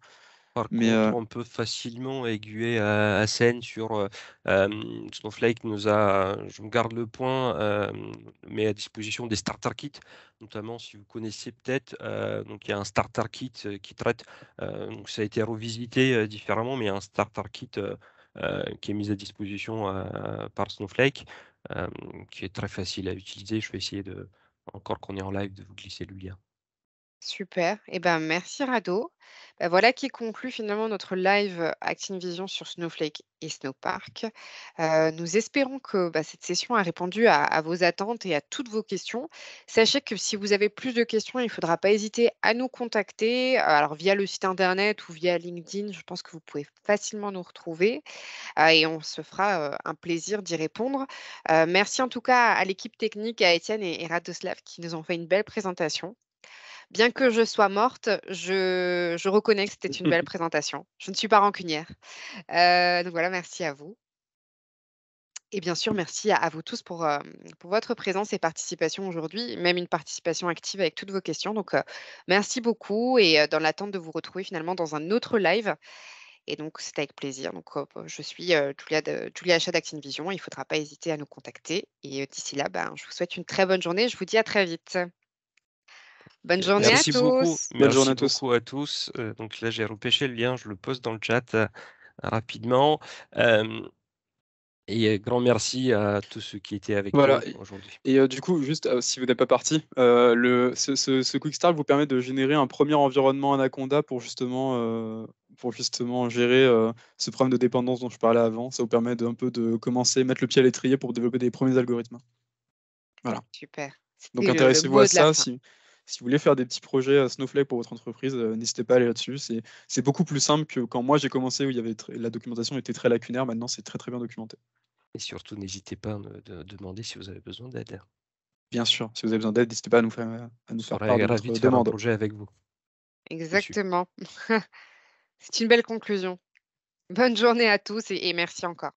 Par Mais contre, on peut facilement aiguiller Ascend sur Snowflake je me garde le point, met à disposition des starter kits, notamment si vous connaissez peut-être. Donc il y a un starter kit qui traite. Donc ça a été revisité différemment, mais il y a un starter kit qui est mis à disposition par Snowflake, euh, qui est très facile à utiliser. Je vais essayer encore qu'on est en live, de vous glisser le lien. Super. Eh ben, merci Rado. Voilà qui conclut finalement notre live ActineVision sur Snowflake et Snowpark. Nous espérons que cette session a répondu à vos attentes et à toutes vos questions. Sachez que si vous avez plus de questions, il ne faudra pas hésiter à nous contacter, alors via le site internet ou via LinkedIn. Je pense que vous pouvez facilement nous retrouver et on se fera un plaisir d'y répondre. Merci en tout cas à l'équipe technique, à Étienne et Radoslav qui nous ont fait une belle présentation. Bien que je sois morte, je reconnais que c'était une belle présentation. Je ne suis pas rancunière. Donc voilà, merci à vous. Et bien sûr, merci à vous tous pour votre présence et participation aujourd'hui, même une participation active avec toutes vos questions. Donc, merci beaucoup et dans l'attente de vous retrouver finalement dans un autre live. Et donc, c'est avec plaisir. Donc, je suis Julia Achat d'ActineVision. Il ne faudra pas hésiter à nous contacter. Et d'ici là, je vous souhaite une très bonne journée. Je vous dis à très vite. Bonne journée à Merci beaucoup. tous. bonne journée Merci à tous. beaucoup à tous. Donc là, j'ai repêché le lien, je le poste dans le chat rapidement. Euh, et grand merci à tous ceux qui étaient avec Voilà. nous aujourd'hui. Et du coup, juste si vous n'êtes pas parti, ce Quick Start vous permet de générer un premier environnement Anaconda pour justement gérer ce problème de dépendance dont je parlais avant. Ça vous permet un peu de commencer, mettre le pied à l'étrier pour développer des premiers algorithmes. Voilà. Super. Donc C'était le intéressez-vous à mot de la ça. fin. Si vous voulez faire des petits projets Snowflake pour votre entreprise, n'hésitez pas à aller là-dessus. C'est beaucoup plus simple que quand moi j'ai commencé où il y avait la documentation était très lacunaire. Maintenant, c'est très très bien documenté. Et surtout, n'hésitez pas à me demander si vous avez besoin d'aide. Bien sûr, si vous avez besoin d'aide, n'hésitez pas à nous Je faire part serais de ravi votre de faire un demande. projet avec vous dessus. Exactement. C'est une belle conclusion. Bonne journée à tous et merci encore.